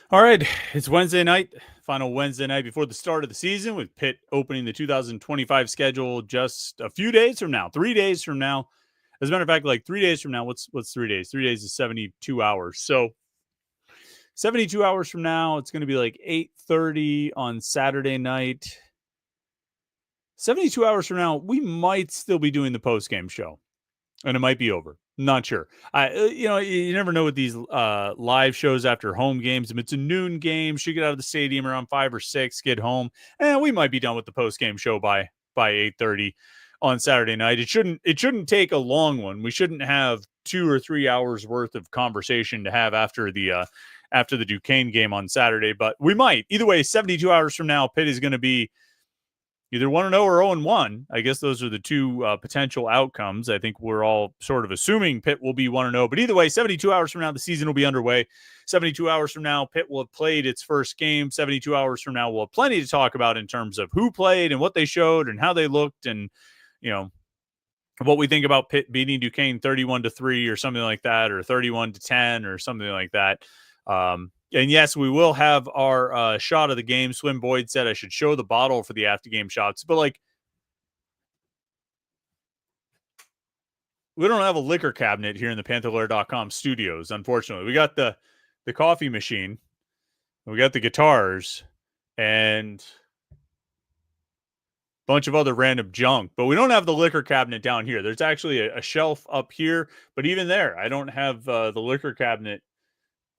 All right, it's Wednesday night, final Wednesday night before the start of the season, with Pitt opening the 2025 schedule just a few days from now, 3 days from now. As a matter of fact, like 3 days from now, what's 3 days? 3 days is 72 hours. So 72 hours from now, it's going to be like 8:30 on Saturday night. 72 hours from now, we might still be doing the post-game show, and it might be over. Not sure. You never know with these live shows after home games. If it's a noon game, should get out of the stadium around 5 or 6, get home, and we might be done with the post game show by 8:30 on Saturday night. It shouldn't take a long one. We shouldn't have 2 or 3 hours worth of conversation to have after the Duquesne game on Saturday, but we might. Either way, 72 hours from now, Pitt is going to be either 1-0 or 0-1. I guess those are the two potential outcomes. I think we're all sort of assuming Pitt will be 1-0. But either way, 72 hours from now, the season will be underway. 72 hours from now, Pitt will have played its first game. 72 hours from now, we'll have plenty to talk about in terms of who played and what they showed and how they looked and, what we think about Pitt beating Duquesne 31-3 or something like that, or 31-10 or something like that. And yes, we will have our shot of the game. Swim Boyd said I should show the bottle for the after game shots, but we don't have a liquor cabinet here in the Panther-Lair.com studios. Unfortunately, we got the coffee machine, we got the guitars, and a bunch of other random junk, but we don't have the liquor cabinet down here. There's actually a shelf up here, but even there, I don't have the liquor cabinet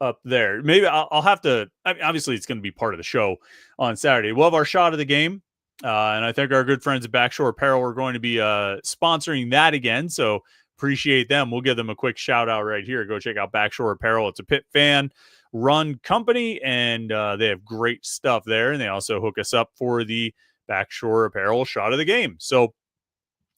up there. Maybe I'll have to. Obviously, it's going to be part of the show on Saturday. We'll have our shot of the game, and I think our good friends at Backshore Apparel are going to be sponsoring that again. So appreciate them. We'll give them a quick shout out right here. Go check out Backshore Apparel. It's a Pitt fan run company, and they have great stuff there. And they also hook us up for the Backshore Apparel shot of the game. So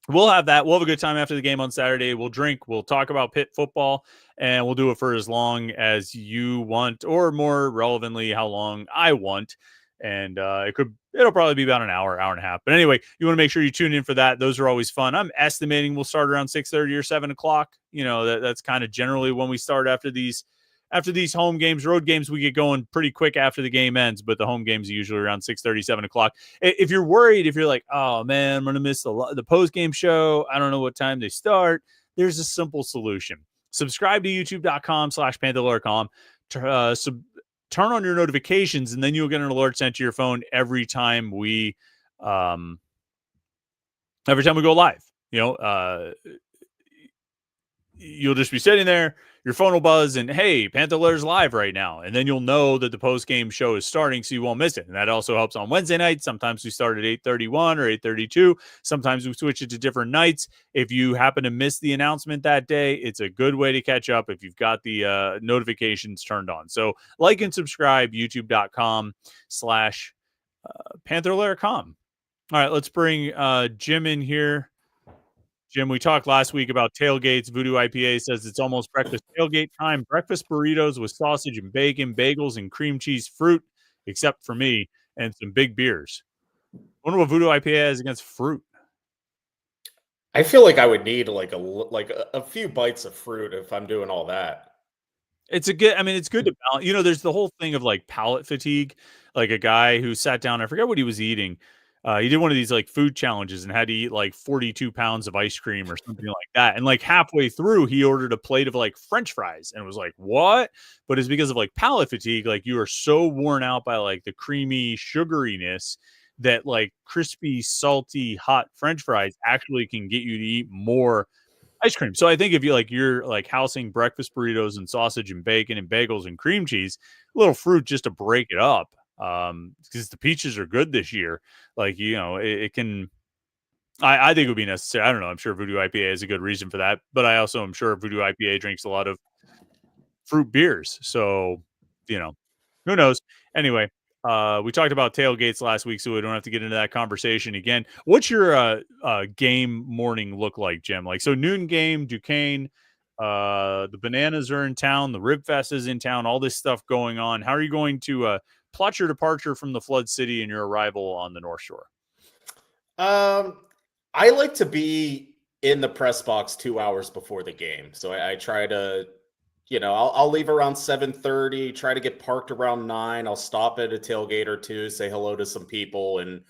we'll have that. We'll have a good time after the game on Saturday. We'll drink. We'll talk about Pitt football, and we'll do it for as long as you want, or more relevantly, how long I want. And it'll probably be about an hour and a half. But anyway, you want to make sure you tune in for that. Those are always fun. I'm estimating we'll start around 6:30 or 7 o'clock. That's kind of generally when we start after these home games. Road games, we get going pretty quick after the game ends, but the home games are usually around 6:30, 7 o'clock. If you're worried, if you're like, oh man, I'm going to miss the post-game show, I don't know what time they start, there's a simple solution. Subscribe to youtube.com/Panther-Lair.com. Turn on your notifications, and then you'll get an alert sent to your phone every time we go live. You'll just be sitting there, your phone will buzz, and hey, Panther-Lair's live right now. And then you'll know that the post-game show is starting, so you won't miss it. And that also helps on Wednesday night. Sometimes we start at 8:31 or 8:32. Sometimes we switch it to different nights. If you happen to miss the announcement that day, it's a good way to catch up if you've got the notifications turned on. So like and subscribe, youtube.com/Panther-Lair.com. All right, let's bring Jim in here. Jim, we talked last week about tailgates. Voodoo IPA says it's almost breakfast tailgate time. Breakfast burritos with sausage and bacon, bagels, and cream cheese fruit, except for me, and some big beers. I wonder what Voodoo IPA has against fruit. I feel like I would need like a few bites of fruit if I'm doing all that. It's good to balance. There's the whole thing of like palate fatigue. Like a guy who sat down, I forget what he was eating. He did one of these like food challenges and had to eat like 42 pounds of ice cream or something like that. And like halfway through, he ordered a plate of like French fries and was like, what? But it's because of like palate fatigue. Like you are so worn out by like the creamy sugariness that like crispy, salty, hot French fries actually can get you to eat more ice cream. So I think if you're housing breakfast burritos and sausage and bacon and bagels and cream cheese, a little fruit just to break it up. Because the peaches are good this year. It can. I think it would be necessary. I don't know. I'm sure Voodoo IPA is a good reason for that, but I also am sure Voodoo IPA drinks a lot of fruit beers. So, who knows? Anyway, we talked about tailgates last week, so we don't have to get into that conversation again. What's your game morning look like, Jim? So noon game, Duquesne. The Bananas are in town. The Rib Fest is in town. All this stuff going on. How are you going to plot your departure from the Flood City and your arrival on the North Shore? I like to be in the press box 2 hours before the game. So I try to I'll leave around 7:30, try to get parked around 9. I'll stop at a tailgate or two, say hello to some people, and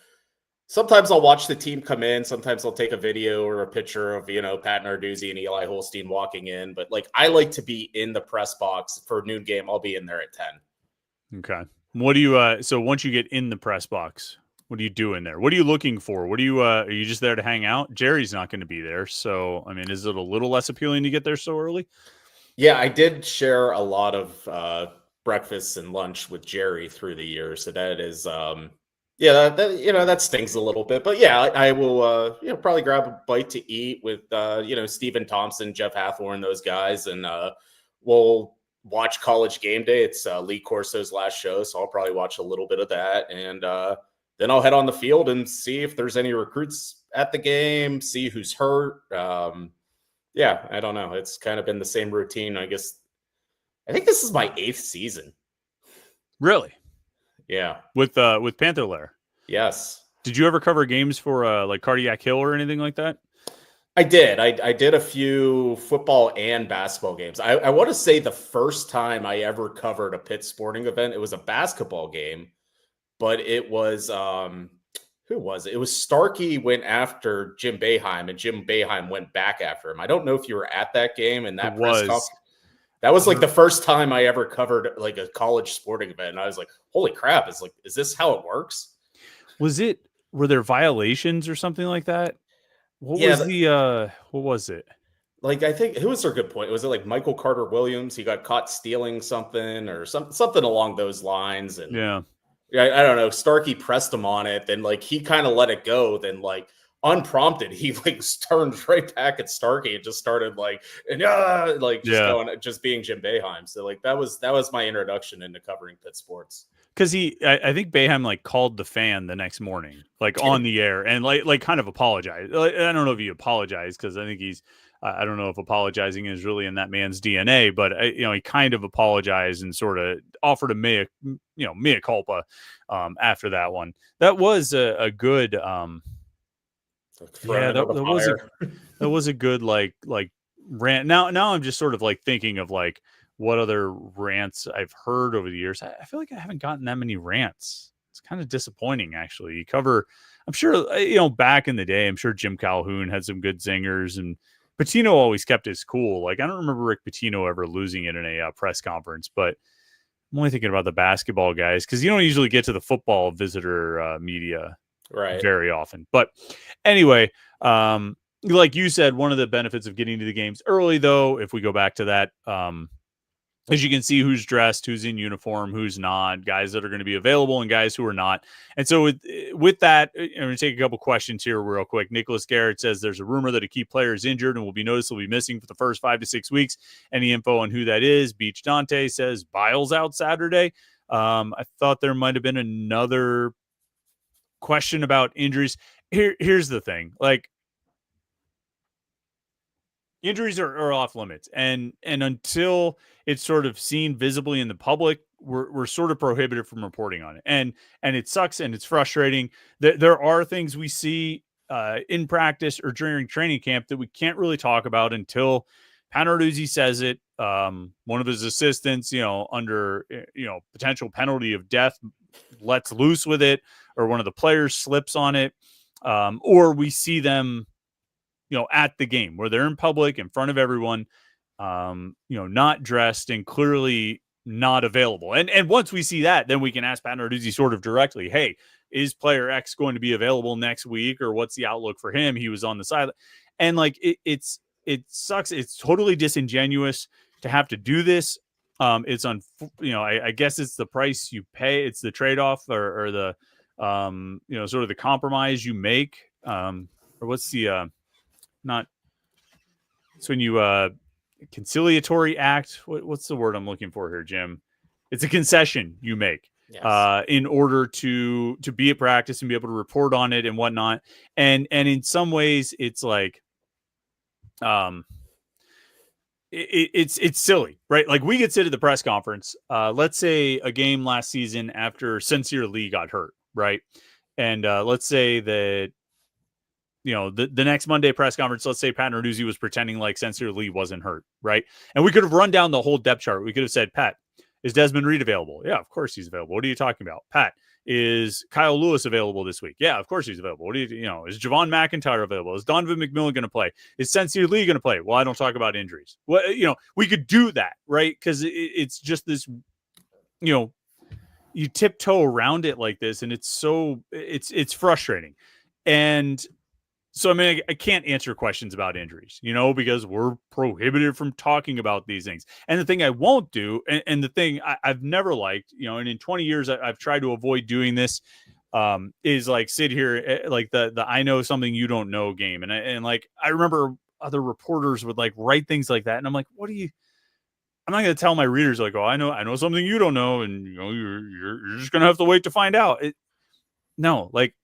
sometimes I'll watch the team come in. Sometimes I'll take a video or a picture of, Pat Narduzzi and Eli Holstein walking in. But like, I like to be in the press box for a noon game. I'll be in there at 10. Okay. What do you, so once you get in the press box, what are you doing there? What are you looking for? What do you, are you just there to hang out? Jerry's not going to be there. So, I mean, is it a little less appealing to get there so early? Yeah, I did share a lot of breakfast and lunch with Jerry through the years. So that is, yeah, that stings a little bit. But yeah, I will, probably grab a bite to eat with, Stephen Thompson, Jeff Hathorne, those guys. And we'll watch College Game Day. It's Lee Corso's last show. So I'll probably watch a little bit of that. And then I'll head on the field and see if there's any recruits at the game, see who's hurt. Yeah, I don't know. It's kind of been the same routine. I guess I think this is my 8th season. Really? Yeah. With Panther-Lair. Yes. Did you ever cover games for like Cardiac Hill or anything like that? I did. I did a few football and basketball games. I want to say the first time I ever covered a Pitt sporting event, it was a basketball game, but it was who was it? It was Starkey went after Jim Boeheim, and Jim Boeheim went back after him. I don't know if you were at that game and that press conference. That was like the first time I ever covered like a college sporting event. And I was like, holy crap, is this how it works? Were there violations or something like that? What was it? Like, I think, who was their good point? Was it like Michael Carter Williams? He got caught stealing something or something along those lines. And yeah, I don't know. Starkey pressed him on it. Then like he kind of let it go. Then like unprompted, he like turned right back at Starkey and just started like, just being Jim Boeheim. So like that was my introduction into covering Pitt sports. Because I think Boeheim like called the fan the next morning, like on the air, and like kind of apologized. I don't know if he apologized because I think he's. I don't know if apologizing is really in that man's DNA, but he kind of apologized and sort of offered a mea culpa after that one. That was a good. That was a good like rant. Now I'm just sort of like thinking of like what other rants I've heard over the years. I feel like I haven't gotten that many rants. It's kind of disappointing, actually. You cover, I'm sure, back in the day, I'm sure Jim Calhoun had some good zingers, and Pitino always kept his cool. Like, I don't remember Rick Pitino ever losing it in a press conference, but I'm only thinking about the basketball guys because you don't usually get to the football visitor media very often. But anyway, like you said, one of the benefits of getting to the games early, though, if we go back to that, as you can see who's dressed, who's in uniform, who's not, guys that are going to be available and guys who are not. And so with that, I'm going to take a couple questions here real quick. Nicholas Garrett says there's a rumor that a key player is injured and will be noticeably missing for the first 5 to 6 weeks. Any info on who that is? Beach Dante says Biles out Saturday. I thought there might have been another question about injuries. Here's the thing. Like, injuries are off limits, and until it's sort of seen visibly in the public, we're sort of prohibited from reporting on it, and it sucks and it's frustrating. There are things we see in practice or during training camp that we can't really talk about until Pat Narduzzi says it. One of his assistants, under potential penalty of death, lets loose with it, or one of the players slips on it, or we see them at the game where they're in public in front of everyone, not dressed and clearly not available. And once we see that, then we can ask Pat Narduzzi sort of directly, hey, is player X going to be available next week, or what's the outlook for him? He was on the side. And like, it sucks. It's totally disingenuous to have to do this. I guess it's the price you pay. It's the trade-off or the, sort of the compromise you make. Or what's the, not it's when you conciliatory act. What's the word I'm looking for here, Jim? It's a concession you make in order to be at practice and be able to report on it and whatnot. And in some ways, it's like, it's silly, right? Like, we could sit at the press conference. Let's say a game last season after Sincere Lee got hurt, right? And let's say that the next Monday press conference, let's say Pat Narduzzi was pretending like Sensor Lee wasn't hurt, right? And we could have run down the whole depth chart. We could have said, Pat, is Desmond Reed available? Yeah, of course he's available. What are you talking about? Pat, is Kyle Lewis available this week? Yeah, of course he's available. What do is Javon McIntyre available? Is Donovan McMillan going to play? Is Sensor Lee going to play? Well, I don't talk about injuries. Well, we could do that, right? Because it's just this, you tiptoe around it like this, and it's frustrating. And so, I mean, I can't answer questions about injuries, because we're prohibited from talking about these things. And the thing I won't do, and the thing I've never liked, and in 20 years, I've tried to avoid doing this, is like sit here, like the I know something you don't know game. And like, I remember other reporters would like write things like that. And I'm like, I'm not going to tell my readers like, oh, I know something you don't know. And, you're just going to have to wait to find out. No, like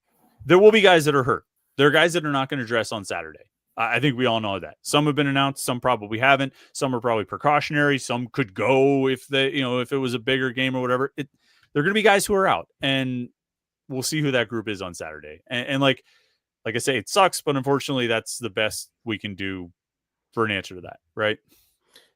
there will be guys that are hurt. There are guys that are not going to dress on Saturday. I think we all know that. Some have been announced, some probably haven't. Some are probably precautionary. Some could go if if it was a bigger game or whatever. There are going to be guys who are out, and we'll see who that group is on Saturday. And like I say, it sucks, but unfortunately, that's the best we can do for an answer to that, right?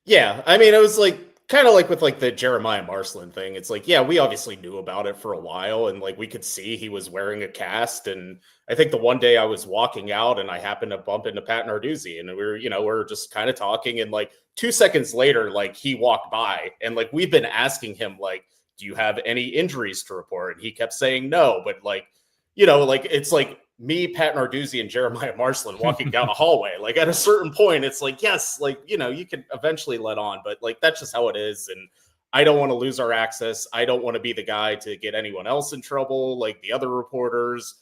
Yeah, I mean, it was like kind of like with like the Jeremiah Marcelin thing. It's like, yeah, we obviously knew about it for a while, and like we could see he was wearing a cast. And I think the one day I was walking out and I happened to bump into Pat Narduzzi, and we're just kind of talking, and like 2 seconds later, like he walked by, and like we've been asking him like, do you have any injuries to report? And he kept saying no, but like, like it's like me, Pat Narduzzi, and Jeremiah Marcelin walking down a hallway. Like at a certain point, it's like, yes, like, you can eventually let on, but like, that's just how it is. And I don't want to lose our access. I don't want to be the guy to get anyone else in trouble. Like the other reporters,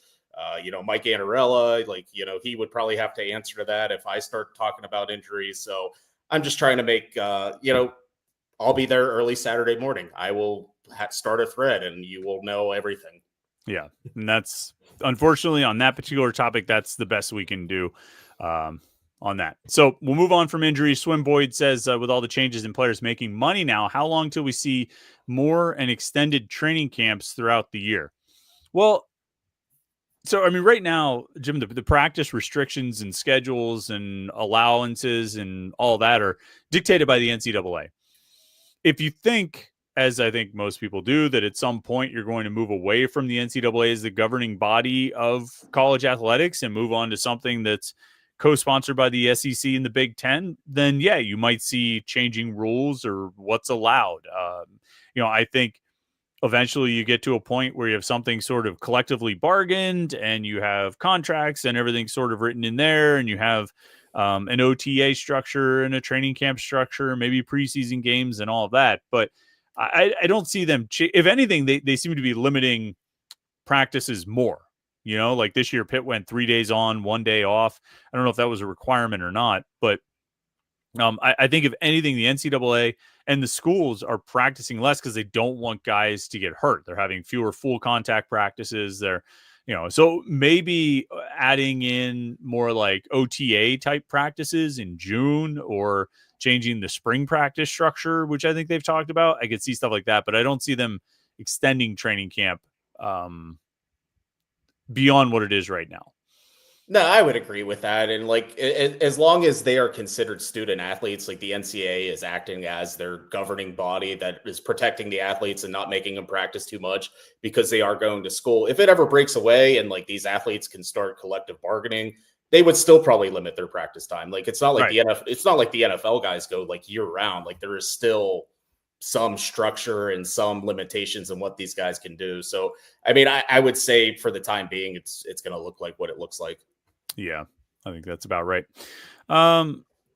Mike Anarella, like, he would probably have to answer to that if I start talking about injuries. So I'm just trying to make, I'll be there early Saturday morning. I will start a thread and you will know everything. Yeah. And that's unfortunately on that particular topic, that's the best we can do on that. So we'll move on from injuries. Swim Boyd says, with all the changes in players making money now, how long till we see more and extended training camps throughout the year? Well, so, I mean, right now, Jim, the practice restrictions and schedules and allowances and all that are dictated by the NCAA. If you think, as I think most people do, that at some point you're going to move away from the NCAA as the governing body of college athletics and move on to something that's co-sponsored by the SEC and the Big Ten, then yeah, you might see changing rules or what's allowed. I think eventually you get to a point where you have something sort of collectively bargained and you have contracts and everything sort of written in there, and you have an OTA structure and a training camp structure, maybe preseason games and all of that. But I don't see them. If anything, they seem to be limiting practices more. Like this year, Pitt went 3 days on, 1 day off. I don't know if that was a requirement or not, but I think if anything, the NCAA and the schools are practicing less because they don't want guys to get hurt. They're having fewer full contact practices. So maybe adding in more like OTA type practices in June, or changing the spring practice structure, which I think they've talked about. I could see stuff like that, but I don't see them extending training camp beyond what it is right now. No, I would agree with that. And like, as long as they are considered student athletes, like the NCAA is acting as their governing body that is protecting the athletes and not making them practice too much because they are going to school. If it ever breaks away and like these athletes can start collective bargaining, they would still probably limit their practice time. Like it's not like it's not like the NFL guys go like year round. Like there is still some structure and some limitations in what these guys can do. So, I mean, I would say for the time being, it's going to look like what it looks like. Yeah, I think that's about right.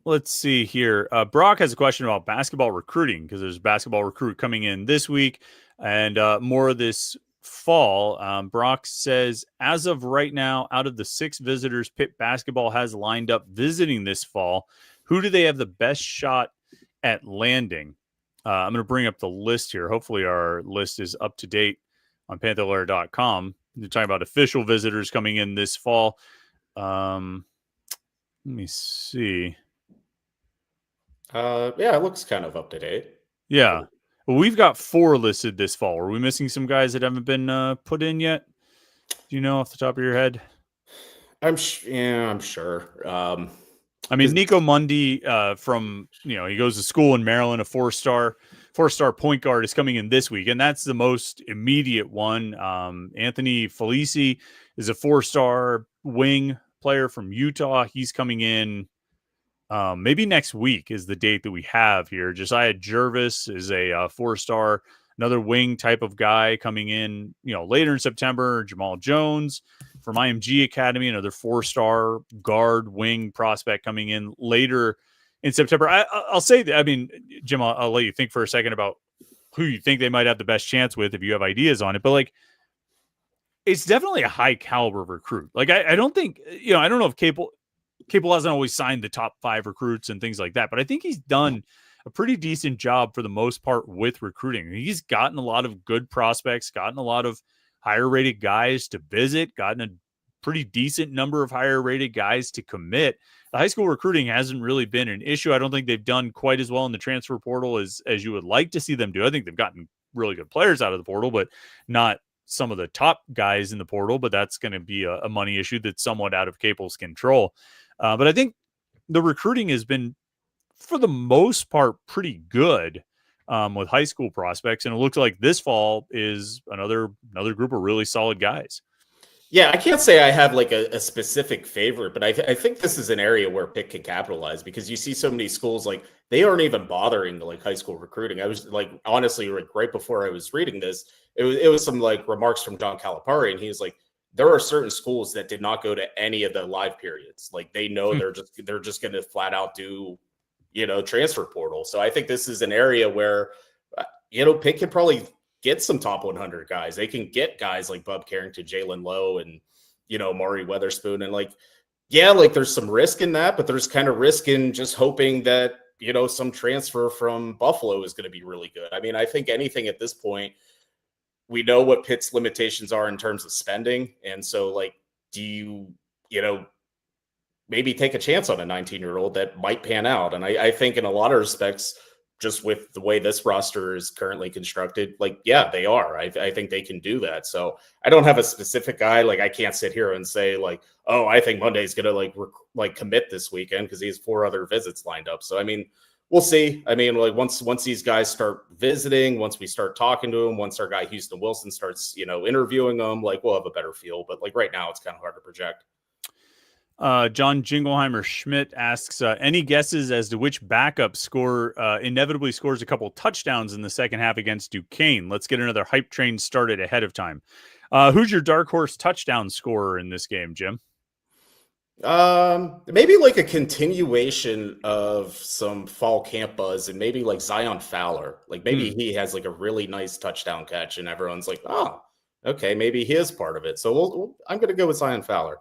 Let's see here. Brock has a question about basketball recruiting, because there's a basketball recruit coming in this week and more this fall. Brock says, as of right now, out of the 6 visitors Pitt basketball has lined up visiting this fall, who do they have the best shot at landing? I'm going to bring up the list here. Hopefully our list is up to date on Panther-Lair.com. They're talking about official visitors coming in this fall. Let me see. Yeah, it looks kind of up to date. Yeah. Well, we've got 4 listed this fall. Are we missing some guys that haven't been put in yet? Do you know off the top of your head? I'm sure. I mean, Nico Mundy from, he goes to school in Maryland, a four-star point guard is coming in this week, and that's the most immediate one. Anthony Felici is a four-star wing player from Utah. He's coming in maybe next week is the date that we have here. Josiah Jervis is a four-star, another wing type of guy coming in, later in September. Jamal Jones from IMG Academy, another four-star guard wing prospect coming in later in September. I'll say that, I mean, Jim, I'll let you think for a second about who you think they might have the best chance with if you have ideas on it. But like, it's definitely a high caliber recruit. Like, I don't think, I don't know if Capel hasn't always signed the top 5 recruits and things like that, but I think he's done a pretty decent job for the most part with recruiting. He's gotten a lot of good prospects, gotten a lot of higher rated guys to visit, gotten a pretty decent number of higher rated guys to commit. The high school recruiting hasn't really been an issue. I don't think they've done quite as well in the transfer portal as you would like to see them do. I think they've gotten really good players out of the portal, but not some of the top guys in the portal, but that's going to be a money issue that's somewhat out of Capel's control. But I think the recruiting has been, for the most part, pretty good with high school prospects. And it looks like this fall is another group of really solid guys. Yeah, I can't say I have like a specific favorite, but I think this is an area where Pitt can capitalize, because you see so many schools, like, they aren't even bothering to like high school recruiting. I was like, honestly, like, right before I was reading this, it was some like remarks from John Calipari, and he was like, there are certain schools that did not go to any of the live periods. Like, they know they're just going to flat out do, transfer portal. So I think this is an area where, Pitt can probably get some top 100 guys. They can get guys like Bub Carrington, Jalen Lowe, and, Maury Weatherspoon. And like, yeah, like, there's some risk in that, but there's kind of risk in just hoping that, some transfer from Buffalo is going to be really good. I mean, I think anything at this point, we know what Pitt's limitations are in terms of spending. And so, like, do you, maybe take a chance on a 19-year-old that might pan out? And I think in a lot of respects, just with the way this roster is currently constructed, like, yeah, they are. I think they can do that. So I don't have a specific guy. Like, I can't sit here and say like, oh, I think Monday's going to like commit this weekend because he has 4 other visits lined up. So, I mean, we'll see. I mean, like, once these guys start visiting, once we start talking to them, once our guy Houston Wilson starts, interviewing them, like, we'll have a better feel. But like right now, it's kind of hard to project. John Jingleheimer Schmidt asks, any guesses as to which backup inevitably scores a couple touchdowns in the second half against Duquesne? Let's get another hype train started ahead of time. Who's your dark horse touchdown scorer in this game, Jim? Maybe like a continuation of some fall camp buzz, and maybe like Zion Fowler. Like, maybe he has like a really nice touchdown catch, and everyone's like, oh, okay, maybe he is part of it. So I'm going to go with Zion Fowler.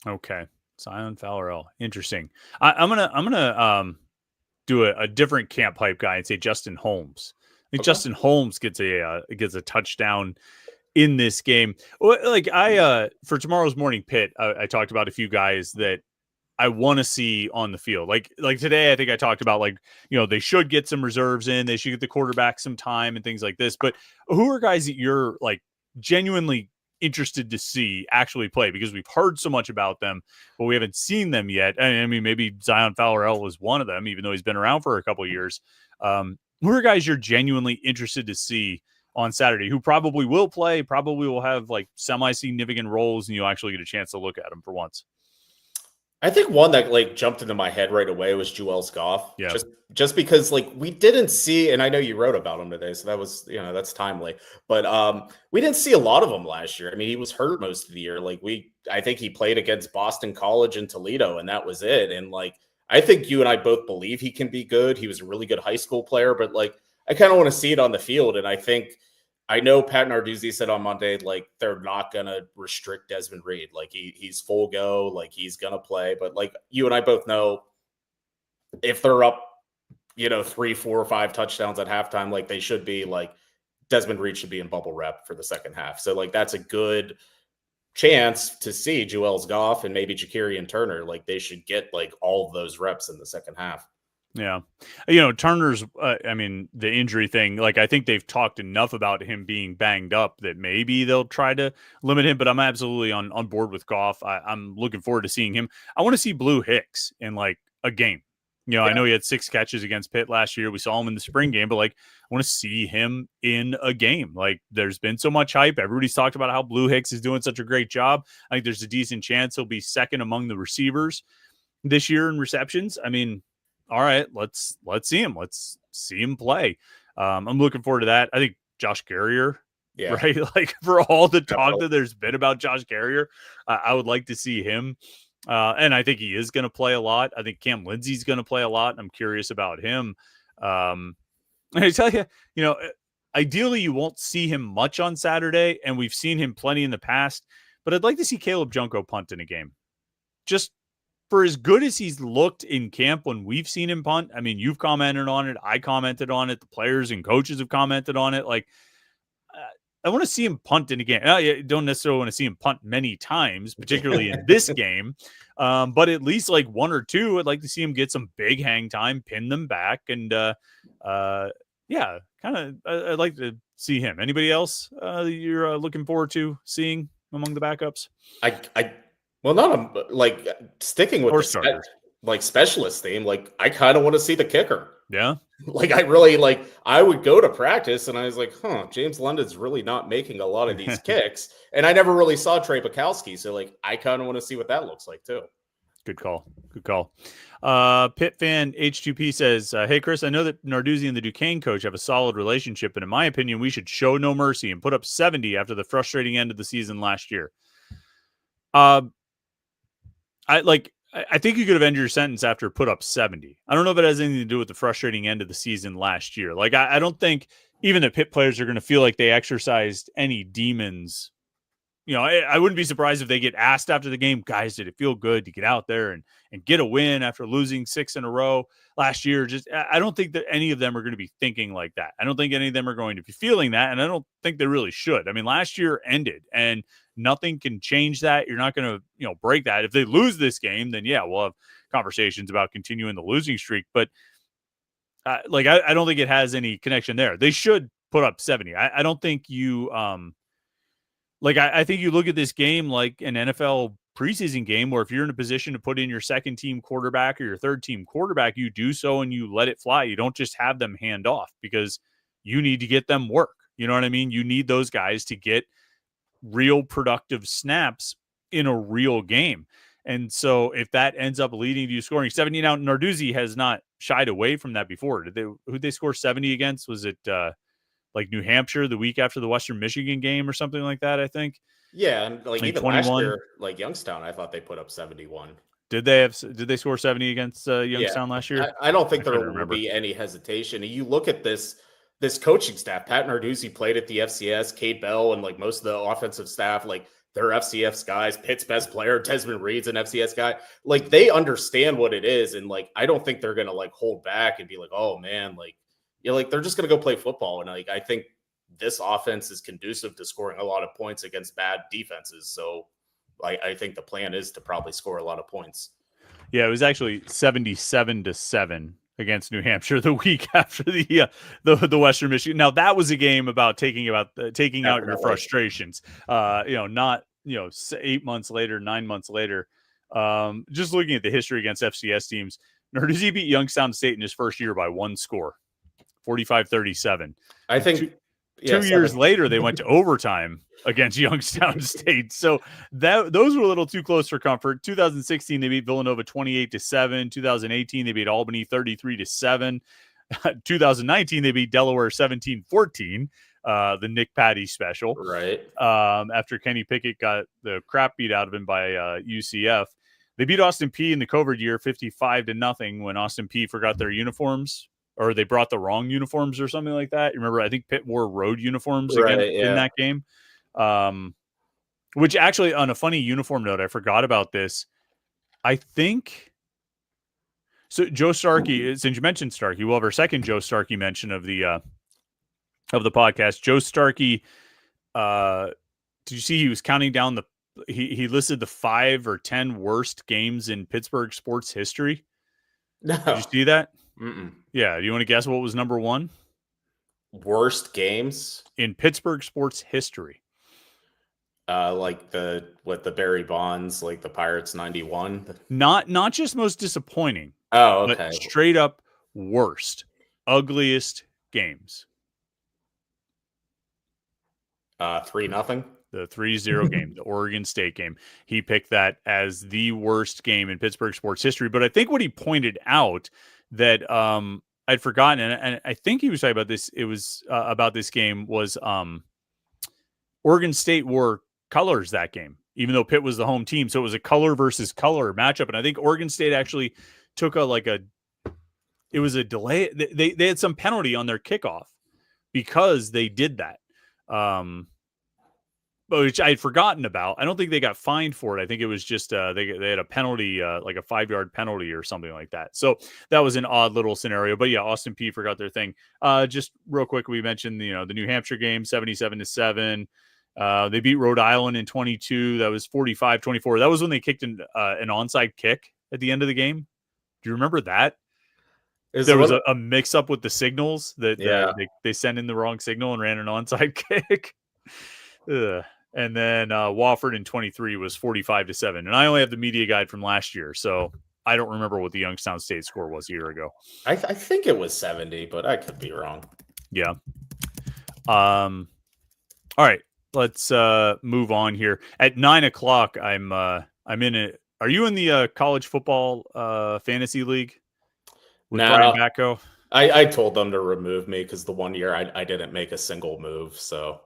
Okay, Zion Fowler. Interesting. I'm gonna do a different camp hype guy and say Justin Holmes. I think Justin Holmes gets a touchdown in this game. Like, for tomorrow's morning pit, I talked about a few guys that I want to see on the field. Like today, I think I talked about, like, they should get some reserves in. They should get the quarterback some time and things like this. But who are guys that you're like genuinely interested to see actually play, because we've heard so much about them, but we haven't seen them yet? I mean, maybe Zion Fowler is one of them, even though he's been around for a couple of years. Who are guys you're genuinely interested to see on Saturday, who probably will play, probably will have like semi-significant roles, and you'll actually get a chance to look at them for once? I think one that like jumped into my head right away was Juelz Goff. Yeah. Just because like we didn't see, and I know you wrote about him today, so that was, that's timely. But we didn't see a lot of him last year. I mean, he was hurt most of the year. Like, I think he played against Boston College and Toledo, and that was it. And like, I think you and I both believe he can be good. He was a really good high school player, but like, I kind of want to see it on the field. And I know Pat Narduzzi said on Monday, like, they're not going to restrict Desmond Reed. Like, he's full go, like, he's going to play. But like, you and I both know, if they're up, 3, 4, or 5 touchdowns at halftime, like, they should be, like, Desmond Reed should be in bubble rep for the second half. So like, that's a good chance to see Juelz Goff and maybe Jakarian Turner. Like, they should get like all of those reps in the second half. Yeah. Turner's, I mean, the injury thing, like, I think they've talked enough about him being banged up that maybe they'll try to limit him, but I'm absolutely on board with Goff. I'm looking forward to seeing him. I want to see Blue Hicks in like a game. I know he had 6 catches against Pitt last year. We saw him in the spring game, but like, I want to see him in a game. Like, there's been so much hype. Everybody's talked about how Blue Hicks is doing such a great job. I think there's a decent chance he'll be second among the receivers this year in receptions. I mean, all right, let's see him. Let's see him play. I'm looking forward to that. I think Josh Carrier, right? Like, for all the talk that there's been about Josh Carrier, I would like to see him. And I think he is going to play a lot. I think Cam Lindsey's going to play a lot. I'm curious about him. And I tell you, ideally you won't see him much on Saturday, and we've seen him plenty in the past, but I'd like to see Caleb Junko punt in a game. Just for as good as he's looked in camp when we've seen him punt. I mean, you've commented on it. I commented on it. The players and coaches have commented on it. Like, I want to see him punt in a game. I don't necessarily want to see him punt many times, particularly in this game. But at least like 1 or 2, I'd like to see him get some big hang time, pin them back. And I'd like to see him. Anybody else you're looking forward to seeing among the backups? Well, not like sticking with the specialist theme. Like, I kind of want to see the kicker. Yeah. Like, I really I would go to practice and I was like, James London's really not making a lot of these kicks. And I never really saw Trey Bukowski. So like, I kind of want to see what that looks like too. Good call. Pitt fan H2P says, hey, Chris, I know that Narduzzi and the Duquesne coach have a solid relationship, but in my opinion, we should show no mercy and put up 70 after the frustrating end of the season last year. I think you could have ended your sentence after put up 70. I don't know if it has anything to do with the frustrating end of the season last year. Like, I don't think even the Pitt players are going to feel like they exercised any demons. I wouldn't be surprised if they get asked after the game, guys, did it feel good to get out there and get a win after losing 6 in a row last year? I don't think that any of them are going to be thinking like that. I don't think any of them are going to be feeling that, and I don't think they really should. I mean, last year ended, and nothing can change that. You're not going to, break that. If they lose this game, then yeah, we'll have conversations about continuing the losing streak. But I don't think it has any connection there. They should put up 70. I don't think you, I think you look at this game like an NFL preseason game where if you're in a position to put in your second team quarterback or your third team quarterback, you do so and you let it fly. You don't just have them hand off because you need to get them work. You know what I mean? You need those guys to get real productive snaps in a real game. And so if that ends up leading to you scoring 70, now Narduzzi has not shied away from that before. Who'd they score 70 against? Was it like New Hampshire the week after the Western Michigan game or something like that, I think? Yeah, and like even 21. Last year, like Youngstown, I thought they put up 71. Did they score 70 against Youngstown last year? I don't think there will be any hesitation. You look at this coaching staff. Pat Narduzzi played at the FCS. Kate Bell and like most of the offensive staff, like they're FCS guys. Pitt's best player, Desmond Reed's an FCS guy. Like, they understand what it is, and like I don't think they're gonna like hold back and be like, oh man, like they're just gonna go play football. And like I think this offense is conducive to scoring a lot of points against bad defenses. So I think the plan is to probably score a lot of points. Yeah, it was actually 77-7 against New Hampshire the week after the Western Michigan. Now that was a game about taking out your frustrations. Not 8 months later, 9 months later. Just looking at the history against FCS teams, Narduzzi beat Youngstown State in his first year by 1 score, 45-37. I think 2 years later they went to overtime against Youngstown State. So those were a little too close for comfort. 2016 they beat Villanova 28-7. 2018 they beat Albany 33-7. 2019 they beat Delaware 17-14. The Nick Patty special, right? After Kenny Pickett got the crap beat out of him by UCF. They beat Austin Peay in the COVID year 55-0 when Austin Peay forgot their uniforms. Or they brought the wrong uniforms or something like that. You remember, I think Pitt wore road uniforms in that game. Which actually, on a funny uniform note, I forgot about this. I think so. Joe Starkey, since you mentioned Starkey, we'll have our second Joe Starkey mention of the podcast. Joe Starkey, did you see he was counting down he listed the 5 or 10 worst games in Pittsburgh sports history? No. Did you see that? Mm-mm. Yeah. Do you want to guess what was number one Worst games? in Pittsburgh sports history? Like the Barry Bonds, like the Pirates 91. Not just most disappointing, Oh, but okay. straight up worst, ugliest games. 3-0. The 3-0 game, the Oregon State game. He picked that as the worst game in Pittsburgh sports history. But I think what he pointed out that I'd forgotten, and I think he was talking about this. It was about this game was Oregon State wore colors that game, even though Pitt was the home team. So it was a color versus color matchup. And I think Oregon State actually took it was a delay. They had some penalty on their kickoff because they did that. Which I had forgotten about. I don't think they got fined for it. I think it was just they had a penalty, like a 5-yard penalty or something like that. So that was an odd little scenario. But yeah, Austin Peay forgot their thing. Just real quick, we mentioned the New Hampshire game, 77-7. They beat Rhode Island in 22. That was 45-24. That was when they kicked an onside kick at the end of the game. Do you remember that? There was a mix up with the signals that they sent in the wrong signal and ran an onside kick. Ugh. And then Wofford in 23 was 45-7. And I only have the media guide from last year, so I don't remember what the Youngstown State score was a year ago. I think it was 70, but I could be wrong. Yeah. All right. Let's move on here. At 9:00, I'm in it. Are you in the college football fantasy league with Brian Batko? I told them to remove me because the one year I didn't make a single move, so.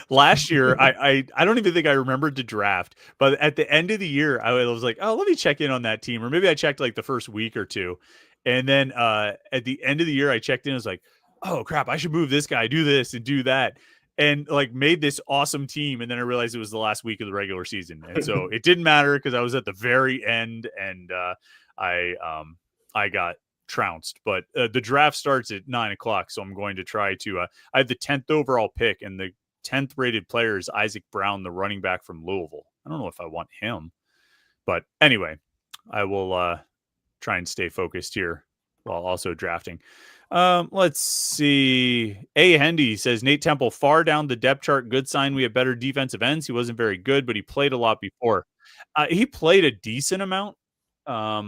Last year, I don't even think I remembered to draft, but at the end of the year, I was like, oh, let me check in on that team. Or maybe I checked like the first week or two. And then at the end of the year, I checked in. I was like, oh, crap, I should move this guy, do this and do that. And like made this awesome team. And then I realized it was the last week of the regular season. And so it didn't matter because I was at the very end and I got trounced. But the draft starts at 9:00. So I'm going to try to I have the 10th overall pick, and the 10th rated player is Isaac Brown, the running back from Louisville. I don't know if I want him, but anyway, I will try and stay focused here while also drafting. Let's see. A. Hendy says Nate Temple far down the depth chart. Good sign we have better defensive ends. He wasn't very good, but he played a lot before. He played a decent amount, but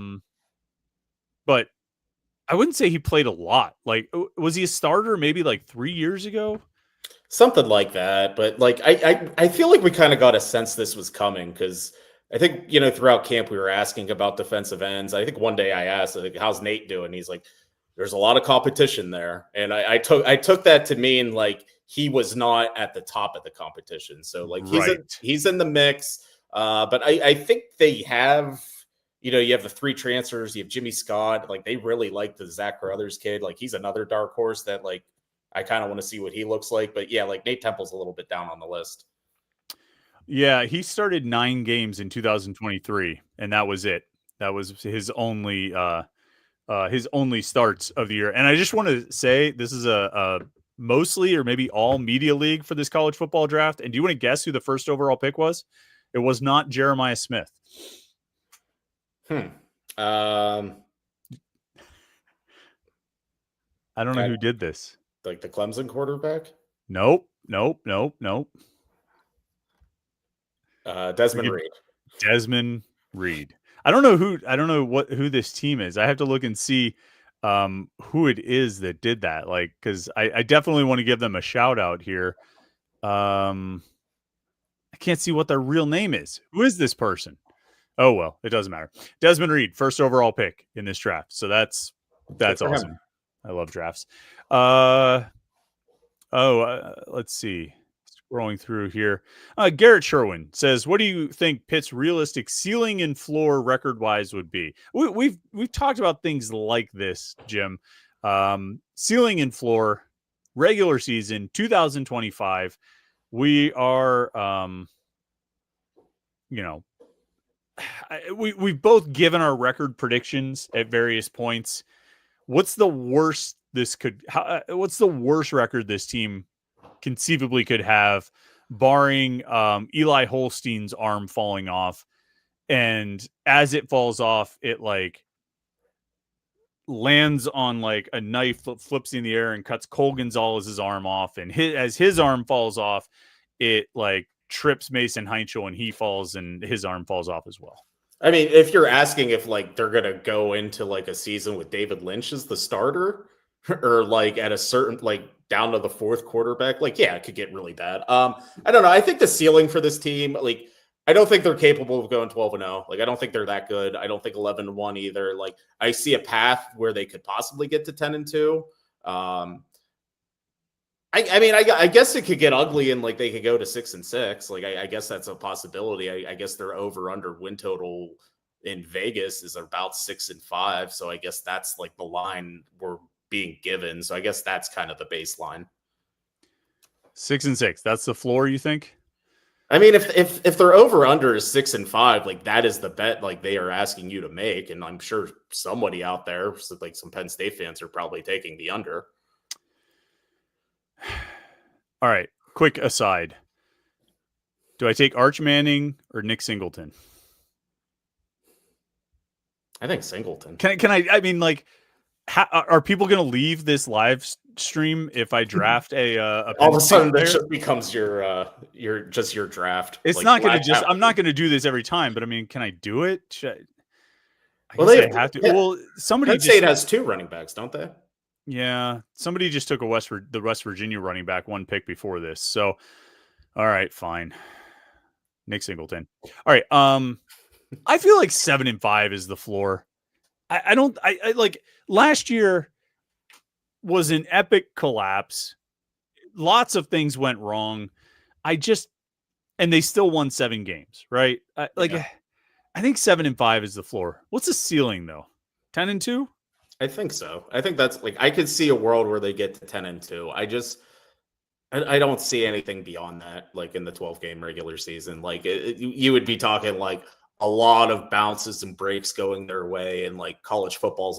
I wouldn't say he played a lot. Like, was he a starter maybe like 3 years ago? Something like that. But like I feel like we kind of got a sense this was coming because I think, throughout camp we were asking about defensive ends. I think one day I asked, like, how's Nate doing? He's like, there's a lot of competition there. And I took that to mean like he was not at the top of the competition. So like he's in the mix. But I think they have, you have the 3 transfers, you have Jimmy Scott, like they really like the Zach Carruthers kid. Like he's another dark horse that like I kind of want to see what he looks like. But yeah, like Nate Temple's a little bit down on the list. Yeah, he started 9 games in 2023, and that was it. That was his only starts of the year. And I just want to say this is a mostly or maybe all media league for this college football draft. And do you want to guess who the first overall pick was? It was not Jeremiah Smith. I don't know who did this. Like the Clemson quarterback? Nope. Desmond Reed. Desmond Reed. I don't know who this team is. I have to look and see who it is that did that. Like, because I definitely want to give them a shout out here. I can't see what their real name is. Who is this person? Oh well, it doesn't matter. Desmond Reed, first overall pick in this draft. So that's awesome. Him. I love drafts. Let's see. Scrolling through here. Garrett Sherwin says, what do you think Pitt's realistic ceiling and floor record-wise would be? We've talked about things like this, Jim. Ceiling and floor, regular season, 2025. We are, we've both given our record predictions at various points. What's the worst what's the worst record this team conceivably could have, barring Eli Holstein's arm falling off? And as it falls off, it like lands on like a knife, flips in the air and cuts Cole Gonzalez's arm off. And as his arm falls off, it like trips Mason Heinchel and he falls and his arm falls off as well. I mean, if you're asking if like they're going to go into like a season with David Lynch as the starter or like at a certain like down to the fourth quarterback, like, yeah, it could get really bad. I don't know. I think the ceiling for this team, like, I don't think they're capable of going 12-0. Like, I don't think they're that good. I don't think 11-1 either. Like, I see a path where they could possibly get to 10-2. I mean, I guess it could get ugly and like they could go to 6-6. Like, I guess that's a possibility. I guess their over under win total in Vegas is about 6-5. So I guess that's like the line we're being given. So I guess that's kind of the baseline. 6-6. That's the floor, you think? I mean, if their over under is 6-5, like that is the bet like they are asking you to make, and I'm sure somebody out there, like some Penn State fans, are probably taking the under. All right, quick aside. Do I take Arch Manning or Nick Singleton? I think Singleton. Can I mean, like, are people going to leave this live stream if I draft a all of a sudden that just becomes your draft? It's like, not going to just. I'm not going to do this every time, but I mean, can I do it? They have to. Yeah. Well, somebody Penn State has 2 running backs, don't they? Yeah, somebody just took the West Virginia running back 1 pick before this. So, all right, fine. Nick Singleton. All right. I feel like 7-5 is the floor. I don't like last year was an epic collapse. Lots of things went wrong. And they still won 7 games, right? I think 7-5 is the floor. What's the ceiling though? 10-2? I think so. I think that's like I could see a world where they get to 10-2. I don't see anything beyond that, like in the 12-game regular season. Like you would be talking like a lot of bounces and breaks going their way, and like college football's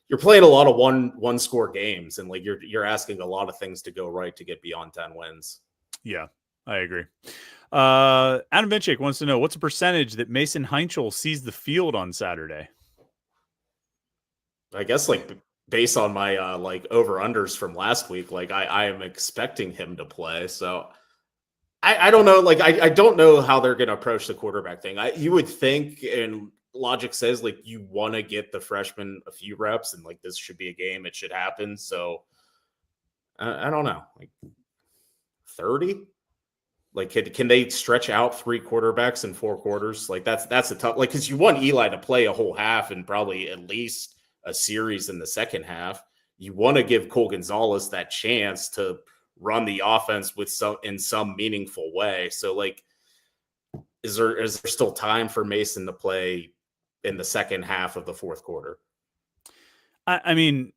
you're playing a lot of one score games, and like you're asking a lot of things to go right to get beyond 10 wins. Yeah, I agree. Adam Vinchik wants to know what's the percentage that Mason Heinchel sees the field on Saturday. I guess like based on my like over unders from last week, like I am expecting him to play. So I don't know. Like I don't know how they're going to approach the quarterback thing. You would think, and logic says like you want to get the freshman a few reps, and like this should be a game. It should happen. So I don't know, like 30. Like can they stretch out 3 quarterbacks in 4 quarters? Like that's a tough. Like because you want Eli to play a whole half and probably at least a series in the second half. You want to give Cole Gonzalez that chance to run the offense in some meaningful way. So like, is there still time for Mason to play in the second half of the fourth quarter? I mean,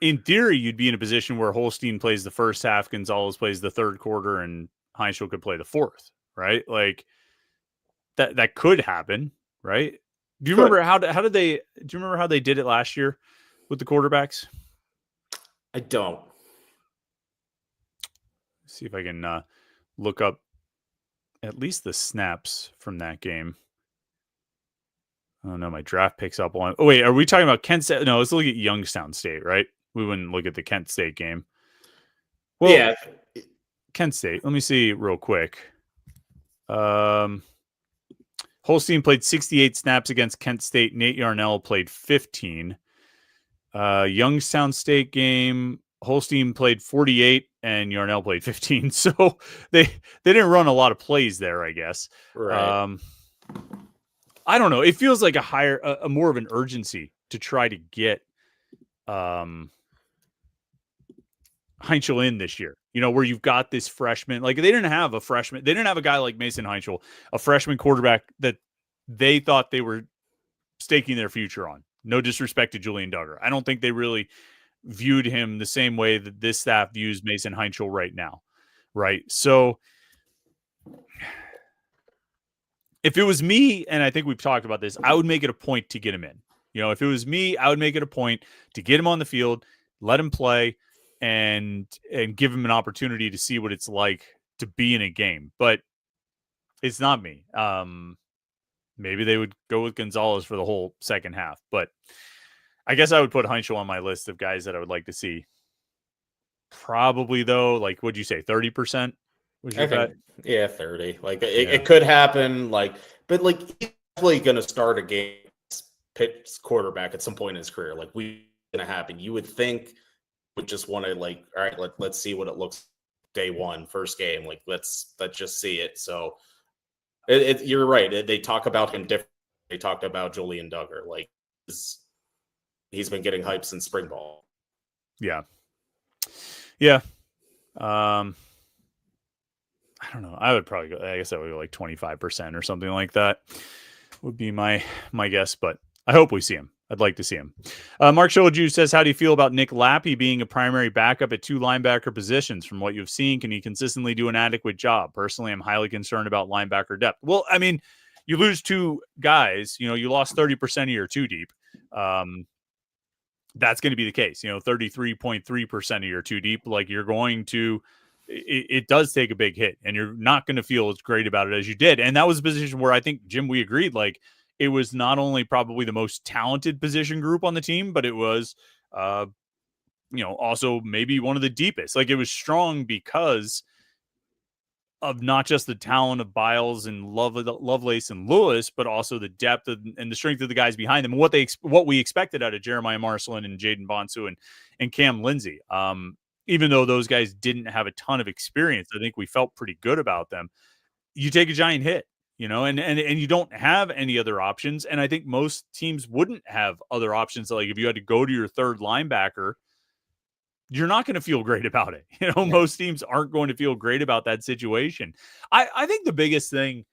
in theory, you'd be in a position where Holstein plays the first half, Gonzalez plays the third quarter, and Heinchel could play the fourth, right? Like that could happen, right? Do you remember how they did it last year with the quarterbacks? I don't. See if I can look up at least the snaps from that game. Oh no, my draft picks up on. Oh wait, are we talking about Kent State? No, let's look at Youngstown State, right? We wouldn't look at the Kent State game. Well, yeah, Kent State. Let me see real quick. Holstein played 68 snaps against Kent State. Nate Yarnell played 15. Youngstown State game, Holstein played 48 and Yarnell played 15. So they didn't run a lot of plays there, I guess. Right. I don't know. It feels like a more of an urgency to try to get Heinchel in this year, where you've got this freshman. Like they didn't have a freshman. They didn't have a guy like Mason Heinchel, a freshman quarterback that they thought they were staking their future on. No disrespect to Julian Duggar. I don't think they really viewed him the same way that this staff views Mason Heinchel right now. Right. So if it was me, and I think we've talked about this, I would make it a point to get him in. If it was me, I would make it a point to get him on the field, let him play, and give him an opportunity to see what it's like to be in a game. But it's not me. Maybe they would go with Gonzalez for the whole second half. But I guess I would put Heinzel on my list of guys that I would like to see. Probably though, like, what'd you say, 30% was your I think, bet? 30. Like it could happen. Like, but like he's definitely going to start a game. Pitt's quarterback at some point in his career. Like, we going to happen. You would think would just want to like, all right, let's see what it looks day one, first game. Like, let's just see it. So you're right. They talk about him different. They talked about Julian Duggar. Like, he's been getting hype since spring ball. Yeah. Yeah. I don't know. I would probably go, I guess I would go like 25% or something like that would be my guess, but I hope we see him. I'd like to see him. Mark Showju says, how do you feel about Nick Lappy being a primary backup at 2 linebacker positions? From what you've seen, can he consistently do an adequate job? Personally, I'm highly concerned about linebacker depth. Well, I mean, you lose 2 guys, you lost 30% of your 2 deep. That's going to be the case, 33.3% of your 2 deep. Like, you're going to, it does take a big hit, and you're not going to feel as great about it as you did. And that was a position where I think, Jim, we agreed, like, it was not only probably the most talented position group on the team, but it was, also maybe one of the deepest. Like, it was strong because of not just the talent of Biles and Lovelace and Lewis, but also the depth and the strength of the guys behind them, and what we expected out of Jeremiah Marcelin and Jaden Bonsu and Cam Lindsey. Even though those guys didn't have a ton of experience, I think we felt pretty good about them. You take a giant hit, and you don't have any other options. And I think most teams wouldn't have other options. Like, if you had to go to your 3rd linebacker, you're not going to feel great about it. Most teams aren't going to feel great about that situation. I think the biggest thing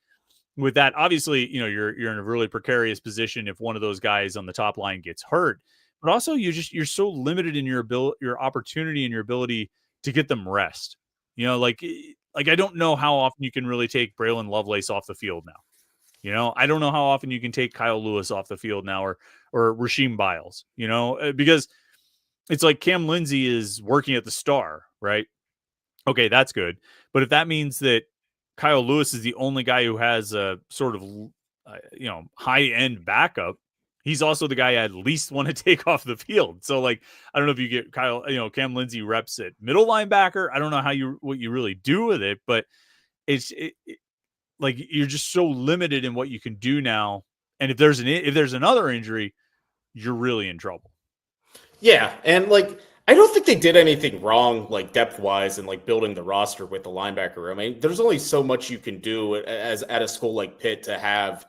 with that, obviously, you're in a really precarious position if one of those guys on the top line gets hurt, but also you're so limited in your opportunity and your ability to get them rest. Like I don't know how often you can really take Braylon Lovelace off the field now. I don't know how often you can take Kyle Lewis off the field now, or Rasheem Biles, because it's like Cam Lindsey is working at the Star, right? Okay, that's good. But if that means that Kyle Lewis is the only guy who has a sort of, high-end backup, he's also the guy I at least want to take off the field. So, like, I don't know if you get Cam Lindsey reps at middle linebacker. I don't know what you really do with it, but it's like you're just so limited in what you can do now. And if there's another injury, you're really in trouble. Yeah, and like I don't think they did anything wrong, like depth wise, and like building the roster with the linebacker room. I mean, there's only so much you can do as at a school like Pitt to have,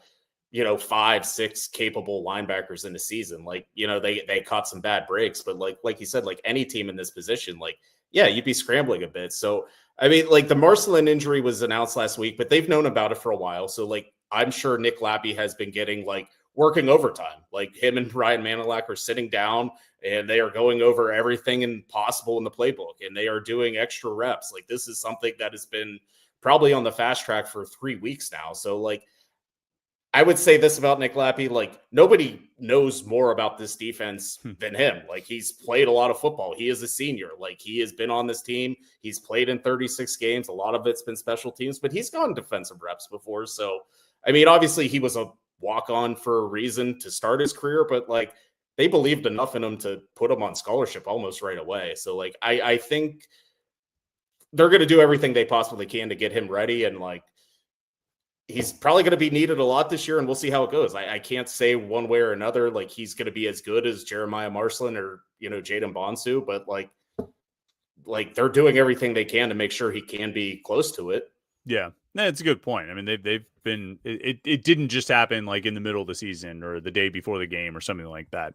5, 6 capable linebackers in the season. Like, they caught some bad breaks, but like you said, like any team in this position, like, yeah, you'd be scrambling a bit. So I mean, like the Marcelin injury was announced last week, but they've known about it for a while. So like I'm sure Nick Lappy has been getting like working overtime. Like him and Ryan Manilak are sitting down and they are going over everything possible in the playbook, and they are doing extra reps. Like, this is something that has been probably on the fast track for 3 weeks now. So like, I would say this about Nick Lappy, like nobody knows more about this defense than him. Like, he's played a lot of football. He is a senior. Like, he has been on this team. He's played in 36 games. A lot of it's been special teams, but he's gotten defensive reps before. So, I mean, obviously he was a walk-on for a reason to start his career, but like, they believed enough in him to put him on scholarship almost right away. So like, I think they're going to do everything they possibly can to get him ready. And like, he's probably going to be needed a lot this year, and we'll see how it goes. I can't say one way or another, like he's going to be as good as Jeremiah Marcelin or, Jaden Bonsu, but like they're doing everything they can to make sure he can be close to it. Yeah, that's a good point. I mean, they've been, it didn't just happen like in the middle of the season or the day before the game or something like that.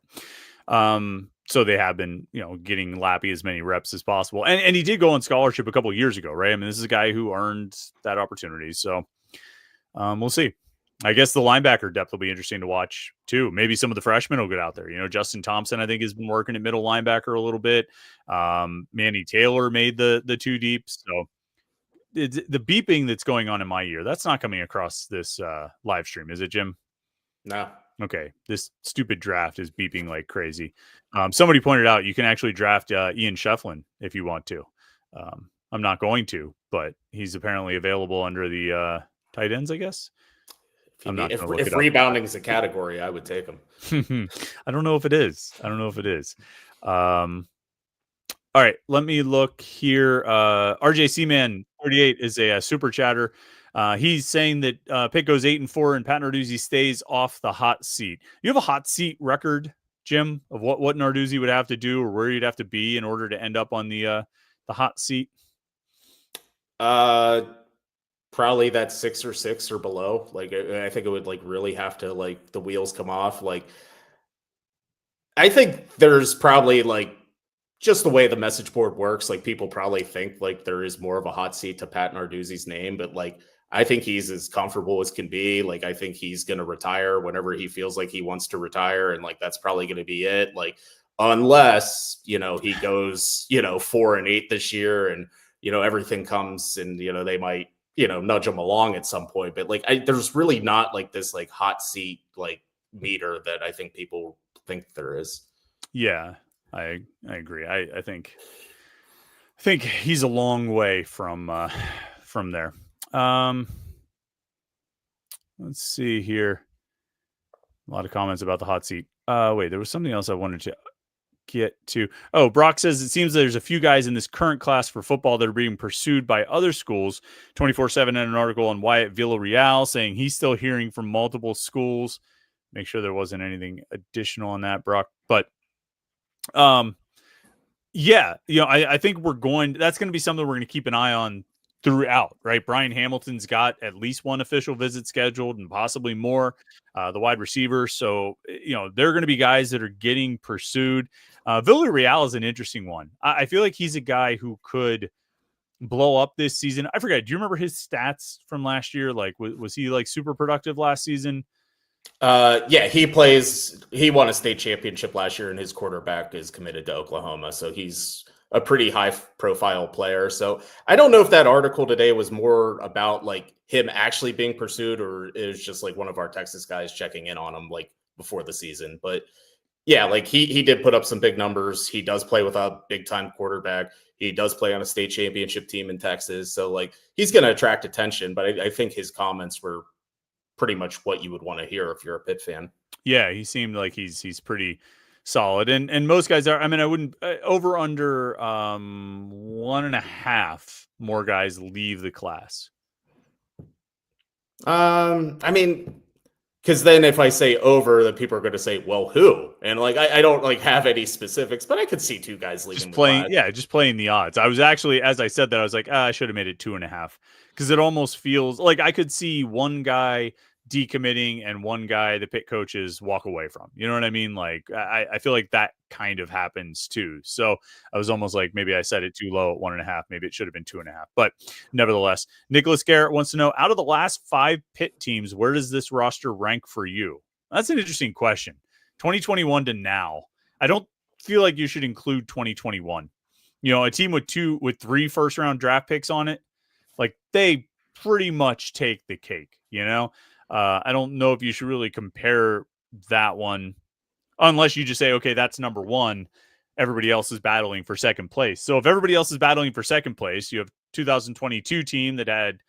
So they have been, getting Lappy as many reps as possible. And he did go on scholarship a couple of years ago, right? I mean, this is a guy who earned that opportunity. So we'll see. I guess the linebacker depth will be interesting to watch too. Maybe some of the freshmen will get out there. Justin Thompson, I think, has been working at middle linebacker a little bit. Manny Taylor made the 2 deep. So the beeping that's going on in my ear, that's not coming across this live stream, is it, Jim? No. Okay. This stupid draft is beeping like crazy. Somebody pointed out you can actually draft Ian Shefflin if you want to. I'm not going to, but he's apparently available under the tight ends, I guess. I'm not going to look if it up. rebounding is a category, I would take him. I don't know if it is. All right, let me look here. RJC Man 38 is a super chatter. He's saying that Pitt goes 8-4 and Pat Narduzzi stays off the hot seat. You have a hot seat record, Jim, of what Narduzzi would have to do or where you'd have to be in order to end up on the hot seat? Probably that 6 or 6 or below. Like I think it would like really have to like the wheels come off. Like I think there's probably like just the way the message board works, like people probably think like there is more of a hot seat to Pat Narduzzi's name, but like I think he's as comfortable as can be. Like I think he's going to retire whenever he feels like he wants to retire, and like that's probably going to be it. Like unless he goes 4-8 this year, and everything comes, and they might nudge him along at some point. But like there's really not like this like hot seat like meter that I think people think there is. Yeah. I agree. I think he's a long way from there. Let's see here. A lot of comments about the hot seat. Wait, there was something else I wanted to get to. Oh, Brock says it seems there's a few guys in this current class for football that are being pursued by other schools. 24/7 had an article on Wyatt Villarreal saying he's still hearing from multiple schools. Make sure there wasn't anything additional on that, Brock. But yeah, I think that's going to be something we're going to keep an eye on throughout, right? Brian Hamilton's got at least one official visit scheduled and possibly more, the wide receiver. So, there are going to be guys that are getting pursued. Villarreal is an interesting one. I feel like he's a guy who could blow up this season. I forget. Do you remember his stats from last year? Like, was he like super productive last season? Yeah, he won a state championship last year, and his quarterback is committed to Oklahoma. So he's a pretty high profile player. So I don't know if that article today was more about like him actually being pursued, or it was just like one of our Texas guys checking in on him like before the season. But yeah, like he did put up some big numbers. He does play with a big time quarterback. He does play on a state championship team in Texas. So like he's going to attract attention, but I think his comments were pretty much what you would want to hear if you're a Pitt fan. Yeah, he seemed like he's pretty solid, and most guys are. I mean, I wouldn't over under 1.5 more guys leave the class. I mean, because then if I say over, then people are going to say, "Well, who?" And like I don't like have any specifics, but I could see 2 guys leaving. Just playing the odds. I was actually, as I said that, I was like, I should have made it 2.5 because it almost feels like I could see one guy decommitting and one guy the Pitt coaches walk away from. You know what I mean? Like I feel like that kind of happens too. So I was almost like maybe I set it too low at 1.5. Maybe it should have been 2.5. But nevertheless, Nicholas Garrett wants to know, out of the last 5 Pitt teams, where does this roster rank for you? That's an interesting question. 2021 to now. I don't feel like you should include 2021. A team with 3 first round draft picks on it, like they pretty much take the cake, I don't know if you should really compare that one unless you just say, okay, that's number 1. Everybody else is battling for second place. So if everybody else is battling for second place, you have 2022 team that had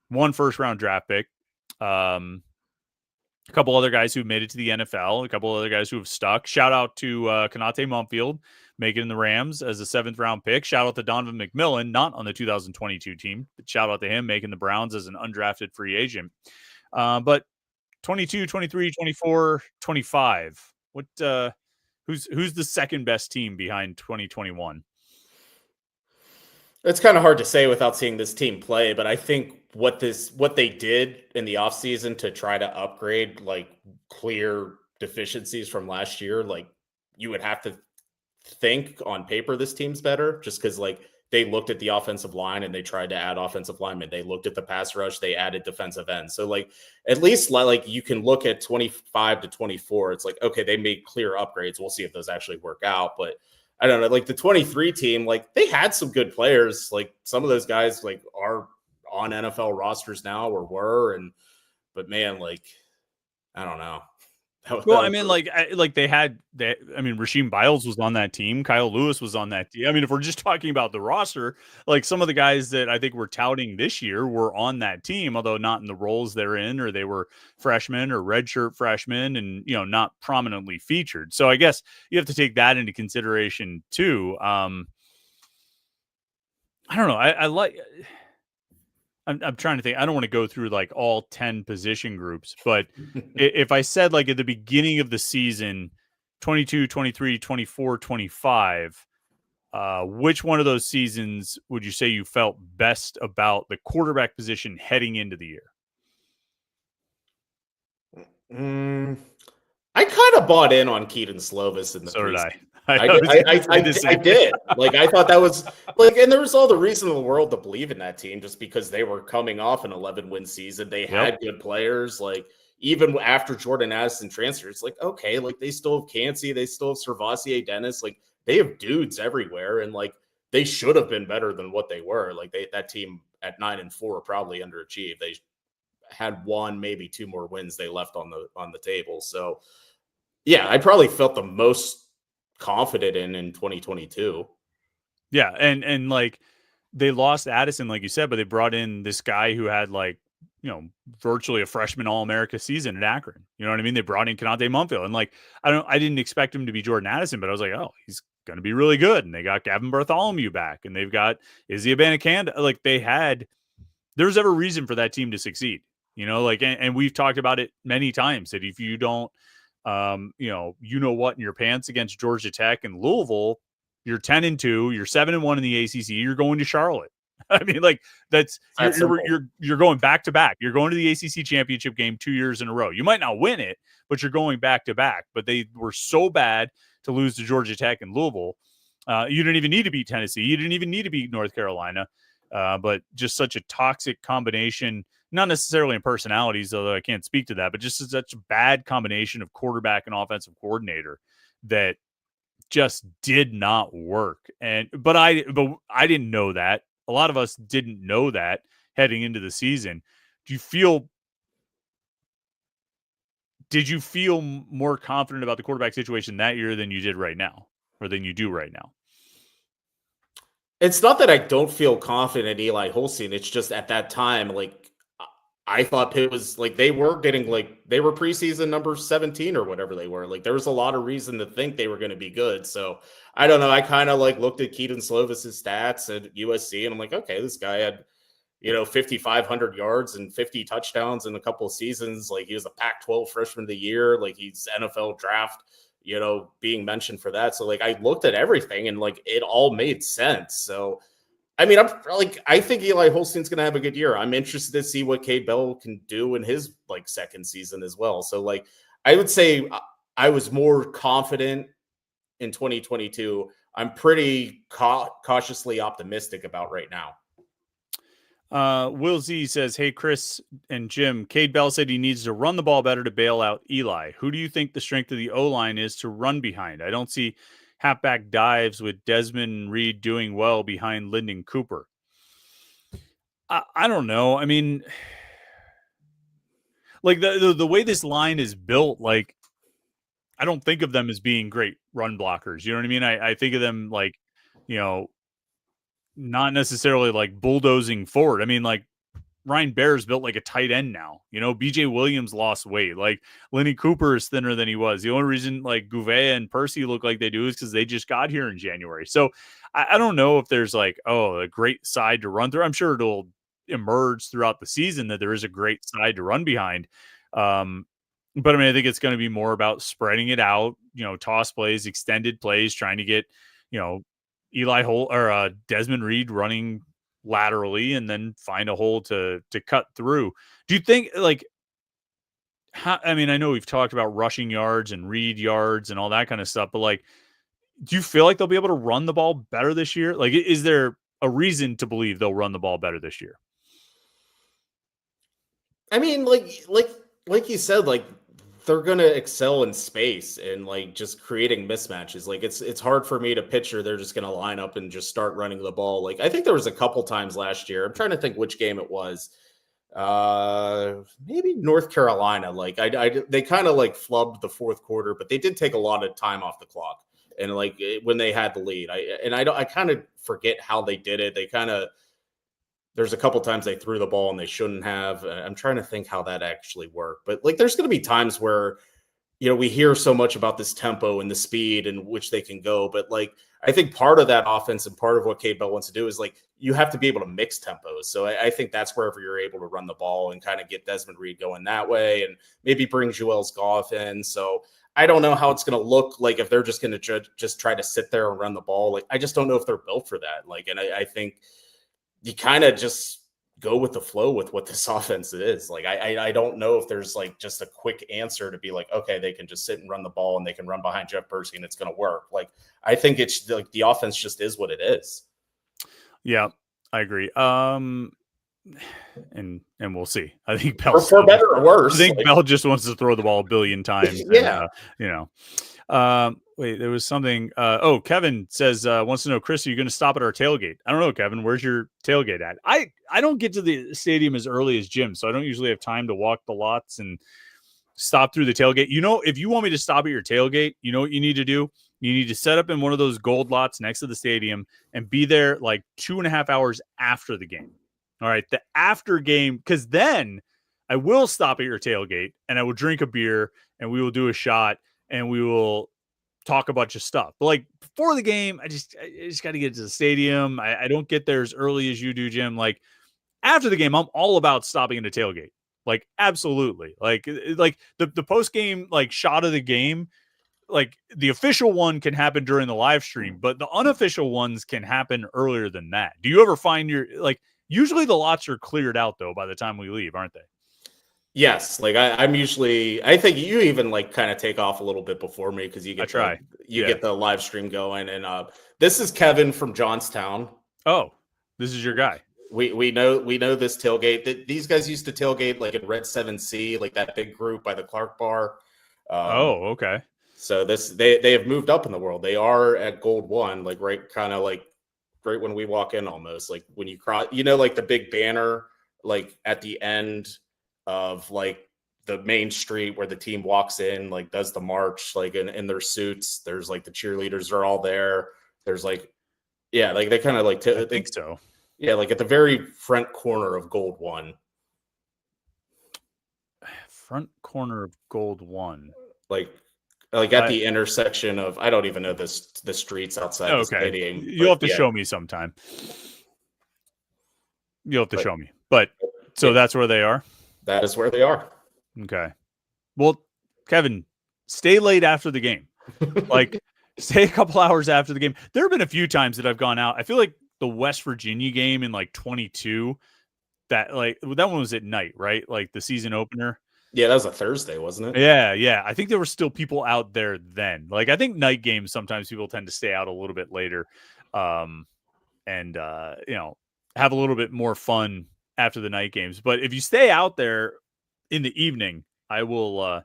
1 first round draft pick, a couple other guys who made it to the NFL, a couple other guys who have stuck. Shout out to Kanate Mumfield making the Rams as a 7th round pick. Shout out to Donovan McMillan, not on the 2022 team, but shout out to him making the Browns as an undrafted free agent. But 22, 23, 24, 25. What who's the second best team behind 2021? It's kind of hard to say without seeing this team play, but I think what they did in the offseason to try to upgrade like clear deficiencies from last year, like you would have to think on paper this team's better just because like they looked at the offensive line and they tried to add offensive linemen. They looked at the pass rush. They added defensive ends. So like, at least like you can look at 25 to 24. It's like, okay, they made clear upgrades. We'll see if those actually work out. But I don't know, like the 23 team, like they had some good players. Like some of those guys like are on NFL rosters now or were. But man, like, I don't know. Well, I mean, like, they had that. I mean, Rasheem Biles was on that team. Kyle Lewis was on that team. I mean, if we're just talking about the roster, like some of the guys that I think we're touting this year were on that team, although not in the roles they're in, or they were freshmen or redshirt freshmen, and not prominently featured. So I guess you have to take that into consideration too. I don't know. I like. I'm trying to think. I don't want to go through like all 10 position groups, but if I said like at the beginning of the season, 22, 23, 24, 25, which one of those seasons would you say you felt best about the quarterback position heading into the year? I kind of bought in on Keaton Slovis in the So did I. preseason. I did. Like, I thought that was like, and there was all the reason in the world to believe in that team just because they were coming off an 11-win season. They had good players. Like, even after Jordan Addison transferred, it's like, okay, like they still have Cansey, they still have Servassier Dennis. Like, they have dudes everywhere. And like, they should have been better than what they were. Like, that team at 9-4 probably underachieved. They had one, maybe two more wins they left on the table. So, yeah, I probably felt the most confident in 2022. Yeah, and like they lost Addison, like you said, but they brought in this guy who had like virtually a freshman All-America season at Akron. You know what I mean? They brought in Kanate Mumfield, and like I didn't expect him to be Jordan Addison, but I was like, oh, he's going to be really good. And they got Gavin Bartholomew back, and they've got Izzy Abanikanda. Like there's every reason for that team to succeed. Like and we've talked about it many times that if you don't what in your pants against Georgia Tech and Louisville, you're 10-2, you're 7-1 in the ACC, you're going to Charlotte. I mean, like you're going back to back. You're going to the ACC championship game 2 years in a row. You might not win it, but you're going back to back. But they were so bad to lose to Georgia Tech and Louisville. You didn't even need to beat Tennessee. You didn't even need to beat North Carolina. But just such a toxic combination, not necessarily in personalities, although I can't speak to that, but just such a bad combination of quarterback and offensive coordinator that just did not work. But I didn't know that. A lot of us didn't know that heading into the season. Did you feel more confident about the quarterback situation that year than you did right now, or than you do right now? It's not that I don't feel confident in Eli Holstein. It's just at that time, like, I thought Pitt was like, they were preseason number 17 or whatever they were. Like, there was a lot of reason to think they were going to be good. So I don't know. I kind of like looked at Keaton Slovis's stats at USC and I'm like, okay, this guy had, 5,500 yards and 50 touchdowns in a couple of seasons. Like, he was a Pac-12 freshman of the year. Like, he's NFL draft, being mentioned for that. So like, I looked at everything and like, it all made sense. So I mean, I think Eli Holstein's going to have a good year. I'm interested to see what Cade Bell can do in his like second season as well. So like, I would say I was more confident in 2022. I'm pretty cautiously optimistic about right now. Will Z says, hey, Chris and Jim, Cade Bell said he needs to run the ball better to bail out Eli. Who do you think the strength of the O-line is to run behind? I don't see halfback dives with Desmond Reed doing well behind Lyndon Cooper. I don't know. I mean, like the way this line is built, like, I don't think of them as being great run blockers. You know what I mean? I think of them like, not necessarily like bulldozing forward. I mean, like, Ryan Baer's built like a tight end now. BJ Williams lost weight. Like, Lenny Cooper is thinner than he was. The only reason like Gouvet and Percy look like they do is because they just got here in January. So I don't know if there's like, a great side to run through. I'm sure it'll emerge throughout the season that there is a great side to run behind. But I mean, I think it's going to be more about spreading it out, toss plays, extended plays, trying to get, Eli Holt or Desmond Reed running laterally and then find a hole to cut through. Do you think like I mean, I know we've talked about rushing yards and read yards and all that kind of stuff, but like, do you feel like they'll be able to run the ball better this year? Like, is there a reason to believe they'll run the ball better this year? I mean, like you said, like, they're going to excel in space and like just creating mismatches. Like, it's hard for me to picture they're just going to line up and just start running the ball. Like, I think there was a couple times last year. I'm trying to think which game it was. Maybe North Carolina. Like they kind of like flubbed the fourth quarter, but they did take a lot of time off the clock. And like when they had the lead, I kind of forget how they did it. They kind of, there's a couple times they threw the ball and they shouldn't have. I'm trying to think how that actually worked, but like there's going to be times where, you know, we hear so much about this tempo and the speed in which they can go, but like I think part of that offense and part of what Cade Bell wants to do is like you have to be able to mix tempos. So I think that's wherever you're able to run the ball and kind of get Desmond Reed going that way, and maybe bring Joel's Goff in. So I don't know how it's going to look like if they're just going to just try to sit there and run the ball. Like I just don't know if they're built for that. Like, and I think you kind of just go with the flow with what this offense is. Like, I don't know if there's like just a quick answer to be like, okay, they can just sit and run the ball and they can run behind Jeff Percy and it's going to work. Like, I think it's like the offense just is what it is. Yeah, I agree. And we'll see. I think Bell, for better or worse. I think like, Bell just wants to throw the ball a billion times. Yeah. And, wait, there was something. Kevin says, wants to know, Chris, are you going to stop at our tailgate? I don't know, Kevin. Where's your tailgate at? I don't get to the stadium as early as Jim, so I don't usually have time to walk the lots and stop through the tailgate. You know, if you want me to stop at your tailgate, you know what you need to do? You need to set up in one of those gold lots next to the stadium and be there like 2.5 hours after the game. All right, the after game, because then I will stop at your tailgate and I will drink a beer and we will do a shot and we will talk a bunch of stuff. But like before the game, I just got to get to the stadium. I don't get there as early as you do, Jim. Like after the game, I'm all about stopping at a tailgate. Like absolutely. Like the post game like shot of the game. Like the official one can happen during the live stream, but the unofficial ones can happen earlier than that. Do you ever find usually the lots are cleared out though by the time we leave, aren't they? Yes. Like I'm usually, I think you even like kind of take off a little bit before me because you get get the live stream going. And this is Kevin from Johnstown. Oh, this is your guy. We know this tailgate. These guys used to tailgate like at Red 7C, like that big group by the Clark Bar. Okay. So they have moved up in the world. They are at Gold 1, like right when we walk in, almost like when you cross, like the big banner, like at the end of like the main street where the team walks in, like does the march, like in their suits. There's like the cheerleaders are all there. There's like, yeah, like they kind of like I think so. Yeah, like at the very front corner of Gold 1. Front corner of Gold 1. Like at the intersection of, I don't even know the streets outside the stadium. You'll have to show me sometime. You'll have to show me. But so that's where they are? That is where they are. Okay. Well, Kevin, stay late after the game. Like stay a couple hours after the game. There have been a few times that I've gone out. I feel like the West Virginia game in like 22, that one was at night, right? Like the season opener. Yeah, that was a Thursday, wasn't it? Yeah. I think there were still people out there then. Like I think night games, sometimes people tend to stay out a little bit later, and have a little bit more fun after the night games. But if you stay out there in the evening, I will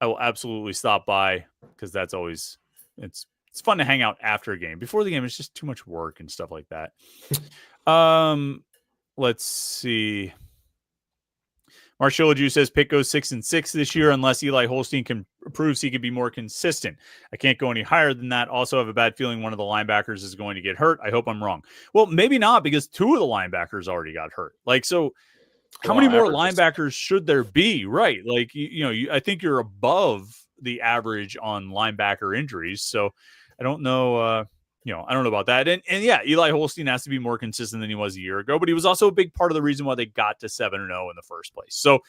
absolutely stop by because that's always it's fun to hang out after a game. Before the game, it's just too much work and stuff like that. Let's see. Marshall Jew says Pitt goes 6-6 this year unless Eli Holstein can proves he can be more consistent. I can't go any higher than that. Also have a bad feeling one of the linebackers is going to get hurt. I hope I'm wrong. Well, maybe not, because two of the linebackers already got hurt. Like, so how many more linebackers should there be? Right. Like, I think you're above the average on linebacker injuries. So I don't know. I don't know about that. And yeah, Eli Holstein has to be more consistent than he was a year ago, but he was also a big part of the reason why they got to 7-0 in the first place. So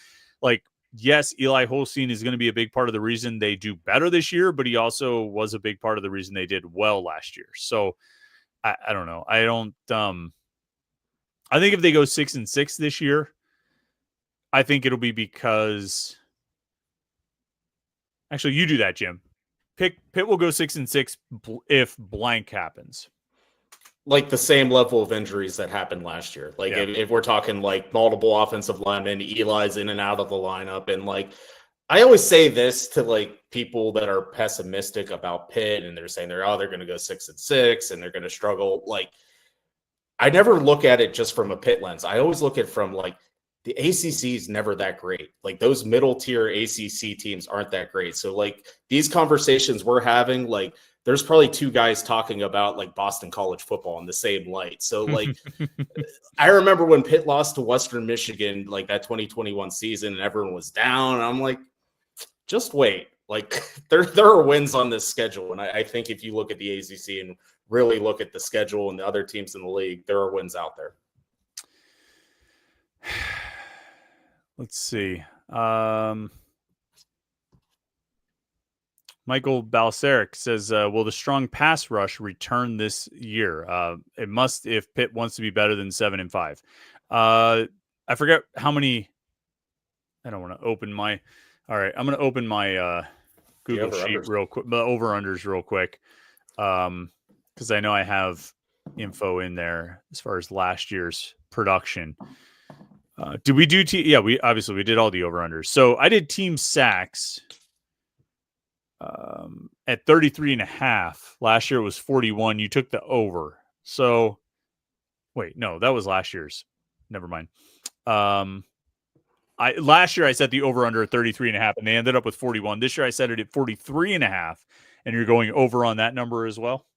like, yes, Eli Holstein is going to be a big part of the reason they do better this year, but he also was a big part of the reason they did well last year. So I don't know. I think if they go 6-6 this year, I think it'll be because actually you do that, Jim. Pitt will go 6-6 if blank happens. Like the same level of injuries that happened last year. Like if we're talking like multiple offensive linemen, Eli's in and out of the lineup. And like, I always say this to like people that are pessimistic about Pitt and they're saying they're going to go 6-6 and they're going to struggle. Like, I never look at it just from a Pitt lens. I always look at it from like, the ACC is never that great. Like those middle tier ACC teams aren't that great. So like these conversations we're having, like there's probably two guys talking about like Boston College football in the same light. So like I remember when Pitt lost to Western Michigan, like that 2021 season, and everyone was down. And I'm like, just wait. Like there are wins on this schedule. And I think if you look at the ACC and really look at the schedule and the other teams in the league, there are wins out there. Let's see. Michael Balseric says, will the strong pass rush return this year? It must if Pitt wants to be better than 7-5. I forget how many. I don't want to open my. All right, I'm going to open my Google sheet real quick, the over-unders real quick, because I know I have info in there as far as last year's production. Did we do yeah, we did all the over-unders. So I did team sacks at 33.5. Last year it was 41. You took the over. So wait, no, that was last year's. Never mind. Last year I set the over-under at 33.5, and they ended up with 41. This year I set it at 43.5, and you're going over on that number as well?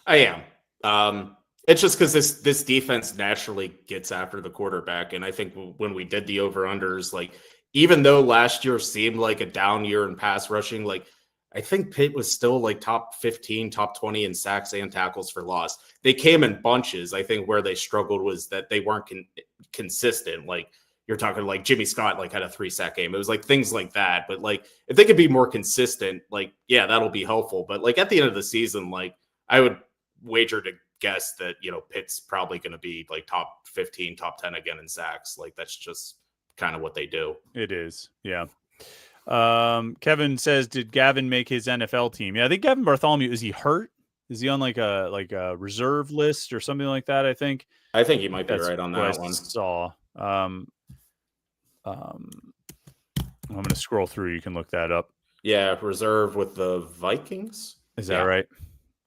I am. It's just because this defense naturally gets after the quarterback. And I think when we did the over-unders, like, even though last year seemed like a down year in pass rushing, like, I think Pitt was still like top 15, top 20 in sacks and tackles for loss. They came in bunches. I think where they struggled was that they weren't consistent. Like, you're talking like Jimmy Scott, like, had a 3-sack game. It was like things like that. But like, if they could be more consistent, like, yeah, that'll be helpful. But like at the end of the season, like, I would wager to guess that, you know, Pitt's probably going to be like top 15, top 10 again in sacks. Like, that's just kind of what they do. It is. Yeah. Kevin says, did Gavin make his NFL team? Yeah, I think Gavin Bartholomew, is he hurt? Is he on like a reserve list or something like that? I think he might be right on that one. Saw. I'm going to scroll through. You can look that up. Yeah, reserve with the Vikings. Is that right?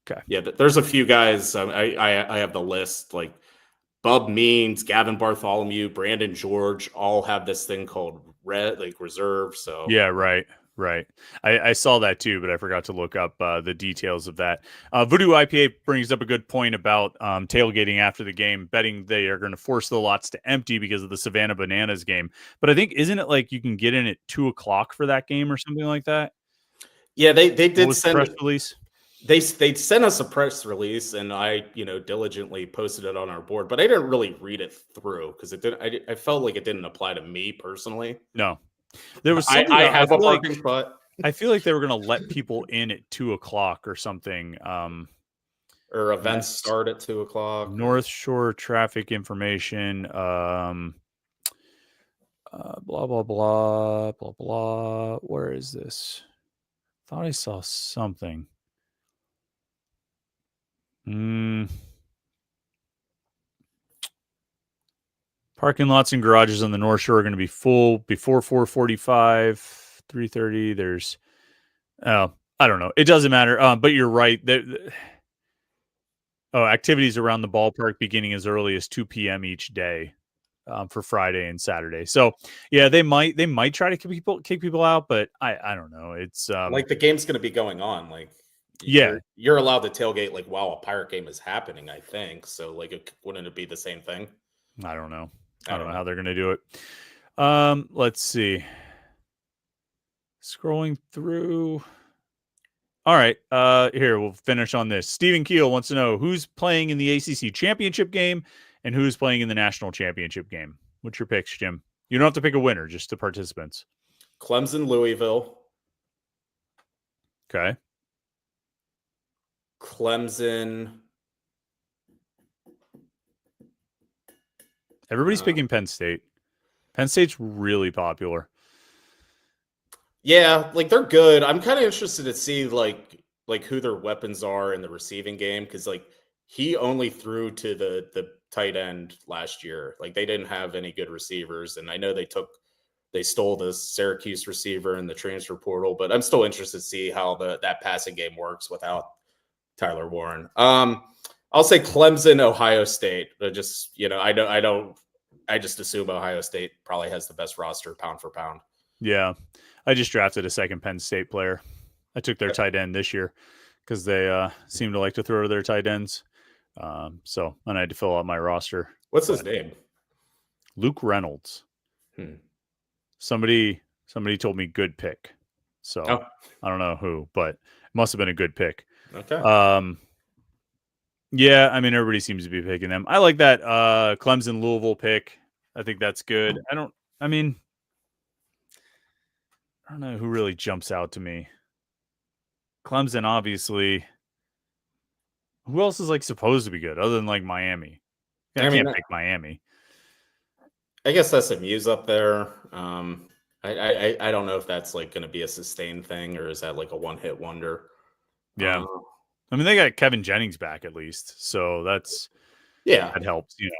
Okay. Yeah, there's a few guys. I have the list. Like Bub Means, Gavin Bartholomew, Brandon George, all have this thing called reserve. So yeah, right. I saw that too, but I forgot to look up the details of that. Voodoo IPA brings up a good point about tailgating after the game, betting they are going to force the lots to empty because of the Savannah Bananas game. But I think, isn't it like you can get in at 2:00 for that game or something like that? Yeah, they did send a press release. They sent us a press release, and I, diligently posted it on our board, but I didn't really read it through because I felt like it didn't apply to me personally. No, there was. I have a parking spot. I feel like they were going to let people in at 2:00 or something. Or events start at 2:00. North Shore traffic information. Blah blah blah blah blah. Where is this? Thought I saw something. Parking lots and garages on the North Shore are going to be full before 4:45, 3:30. There's, I don't know. It doesn't matter. But you're right. Activities around the ballpark beginning as early as 2 p.m. each day for Friday and Saturday. So yeah, they might try to kick people out, but I don't know. It's like the game's going to be going on. Like, yeah, you're allowed to tailgate like while a Pirate game is happening, I think. So like, wouldn't it be the same thing? I don't know. I don't know how they're going to do it. Let's see. Scrolling through. All right. Here, we'll finish on this. Stephen Keel wants to know who's playing in the ACC championship game and who's playing in the national championship game. What's your picks, Jim? You don't have to pick a winner, just the participants. Clemson, Louisville. Okay. Clemson. Everybody's picking Penn State. Penn State's really popular. Yeah, like they're good. I'm kind of interested to see like who their weapons are in the receiving game, because like he only threw to the tight end last year. Like they didn't have any good receivers, and I know they stole the Syracuse receiver in the transfer portal, but I'm still interested to see how that passing game works without Tyler Warren. I'll say Clemson, Ohio State. Just I don't I just assume Ohio State probably has the best roster pound for pound. Yeah. I just drafted a second Penn State player. I took their tight end this year because they seem to like to throw to their tight ends. So I had to fill out my roster. What's his name? Luke Reynolds. Somebody told me good pick. So I don't know who, but it must have been a good pick. Okay. Yeah, I mean, everybody seems to be picking them. I like that Clemson Louisville pick. I think that's good. I don't know who really jumps out to me. Clemson, obviously. Who else is like supposed to be good other than like Miami? I can't pick Miami. I guess SMU's up there. I don't know if that's like going to be a sustained thing or is that like a one-hit wonder? Yeah. I mean, they got Kevin Jennings back at least. So that helps, if you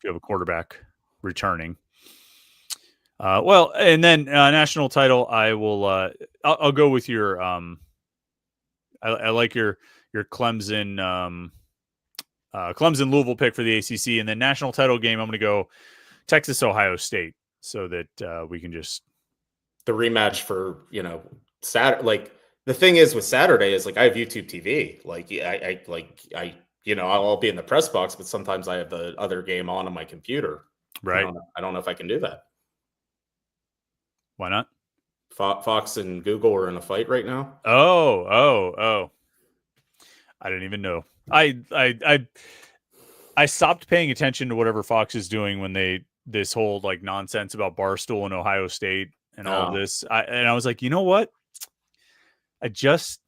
have a quarterback returning. Well, and then national title, I will I'll go with your I like your Clemson Clemson Louisville pick for the ACC, and then national title game I'm going to go Texas Ohio State so that we can just the rematch for Saturday. Like the thing is with Saturday is like I have YouTube TV. Like I'll be in the press box, but sometimes I have the other game on my computer. Right. I don't know if I can do that. Why not? Fox and Google are in a fight right now. Oh! I didn't even know. I stopped paying attention to whatever Fox is doing when this whole like nonsense about Barstool and Ohio State and all of this. I was like, you know what? I just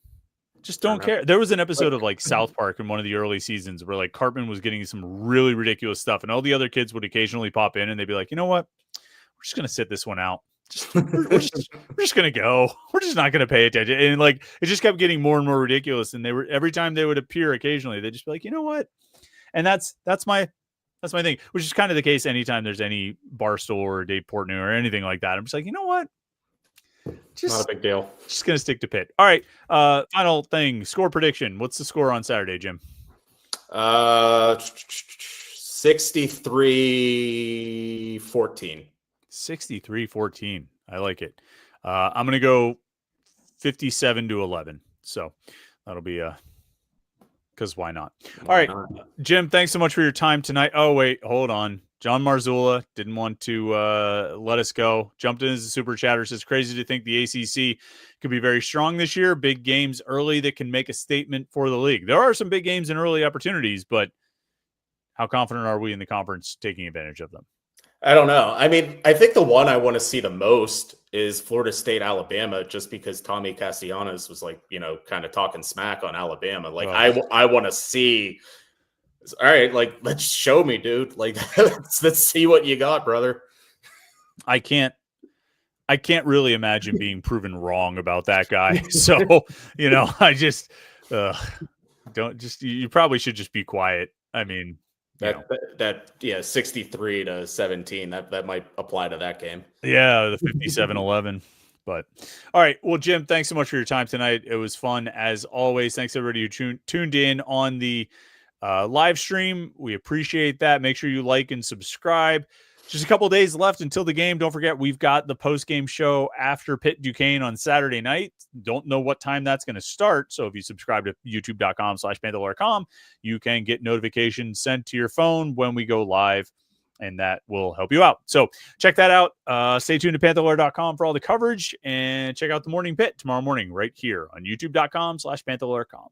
don't care. There was an episode of like South Park in one of the early seasons where like Cartman was getting some really ridiculous stuff, and all the other kids would occasionally pop in and they'd be like, you know what? We're just gonna sit this one out. We're just gonna go. We're just not gonna pay attention. And like it just kept getting more and more ridiculous. And every time they would appear occasionally, they'd just be like, you know what? And that's my thing, which is kind of the case anytime there's any Barstool or Dave Portnoy or anything like that. I'm just like, you know what? Just not a big deal. Just gonna stick to Pitt. All right. Final thing. Score prediction. What's the score on Saturday, Jim? 63-14. 63-14. I like it. I'm gonna go 57-11. So that'll be because why not? All right, Jim, thanks so much for your time tonight. Oh, wait, hold on. John Marzullo didn't want to let us go. Jumped in as a super chatter. Says, crazy to think the ACC could be very strong this year. Big games early that can make a statement for the league. There are some big games and early opportunities, but how confident are we in the conference taking advantage of them? I don't know. I mean, I think the one I want to see the most is Florida State, Alabama, just because Tommy Castellanos was like, kind of talking smack on Alabama. Like, I want to see. All right, like, let's show me, dude. Like, let's see what you got, brother. I can't really imagine being proven wrong about that guy. So, I just you probably should just be quiet. I mean, 63-17. That might apply to that game. Yeah, the 57-11. But all right. Well, Jim, thanks so much for your time tonight. It was fun as always. Thanks everybody who tuned in on the live stream. We appreciate that. Make sure you like and subscribe. Just a couple of days left until the game. Don't forget, we've got the post-game show after Pitt-Duquesne on Saturday night. Don't know what time that's going to start. So if you subscribe to youtube.com/Panther-Lair.com, you can get notifications sent to your phone when we go live, and that will help you out. So check that out. Stay tuned to Panther-Lair.com for all the coverage, and check out the Morning Pit tomorrow morning right here on youtube.com/Panther-Lair.com.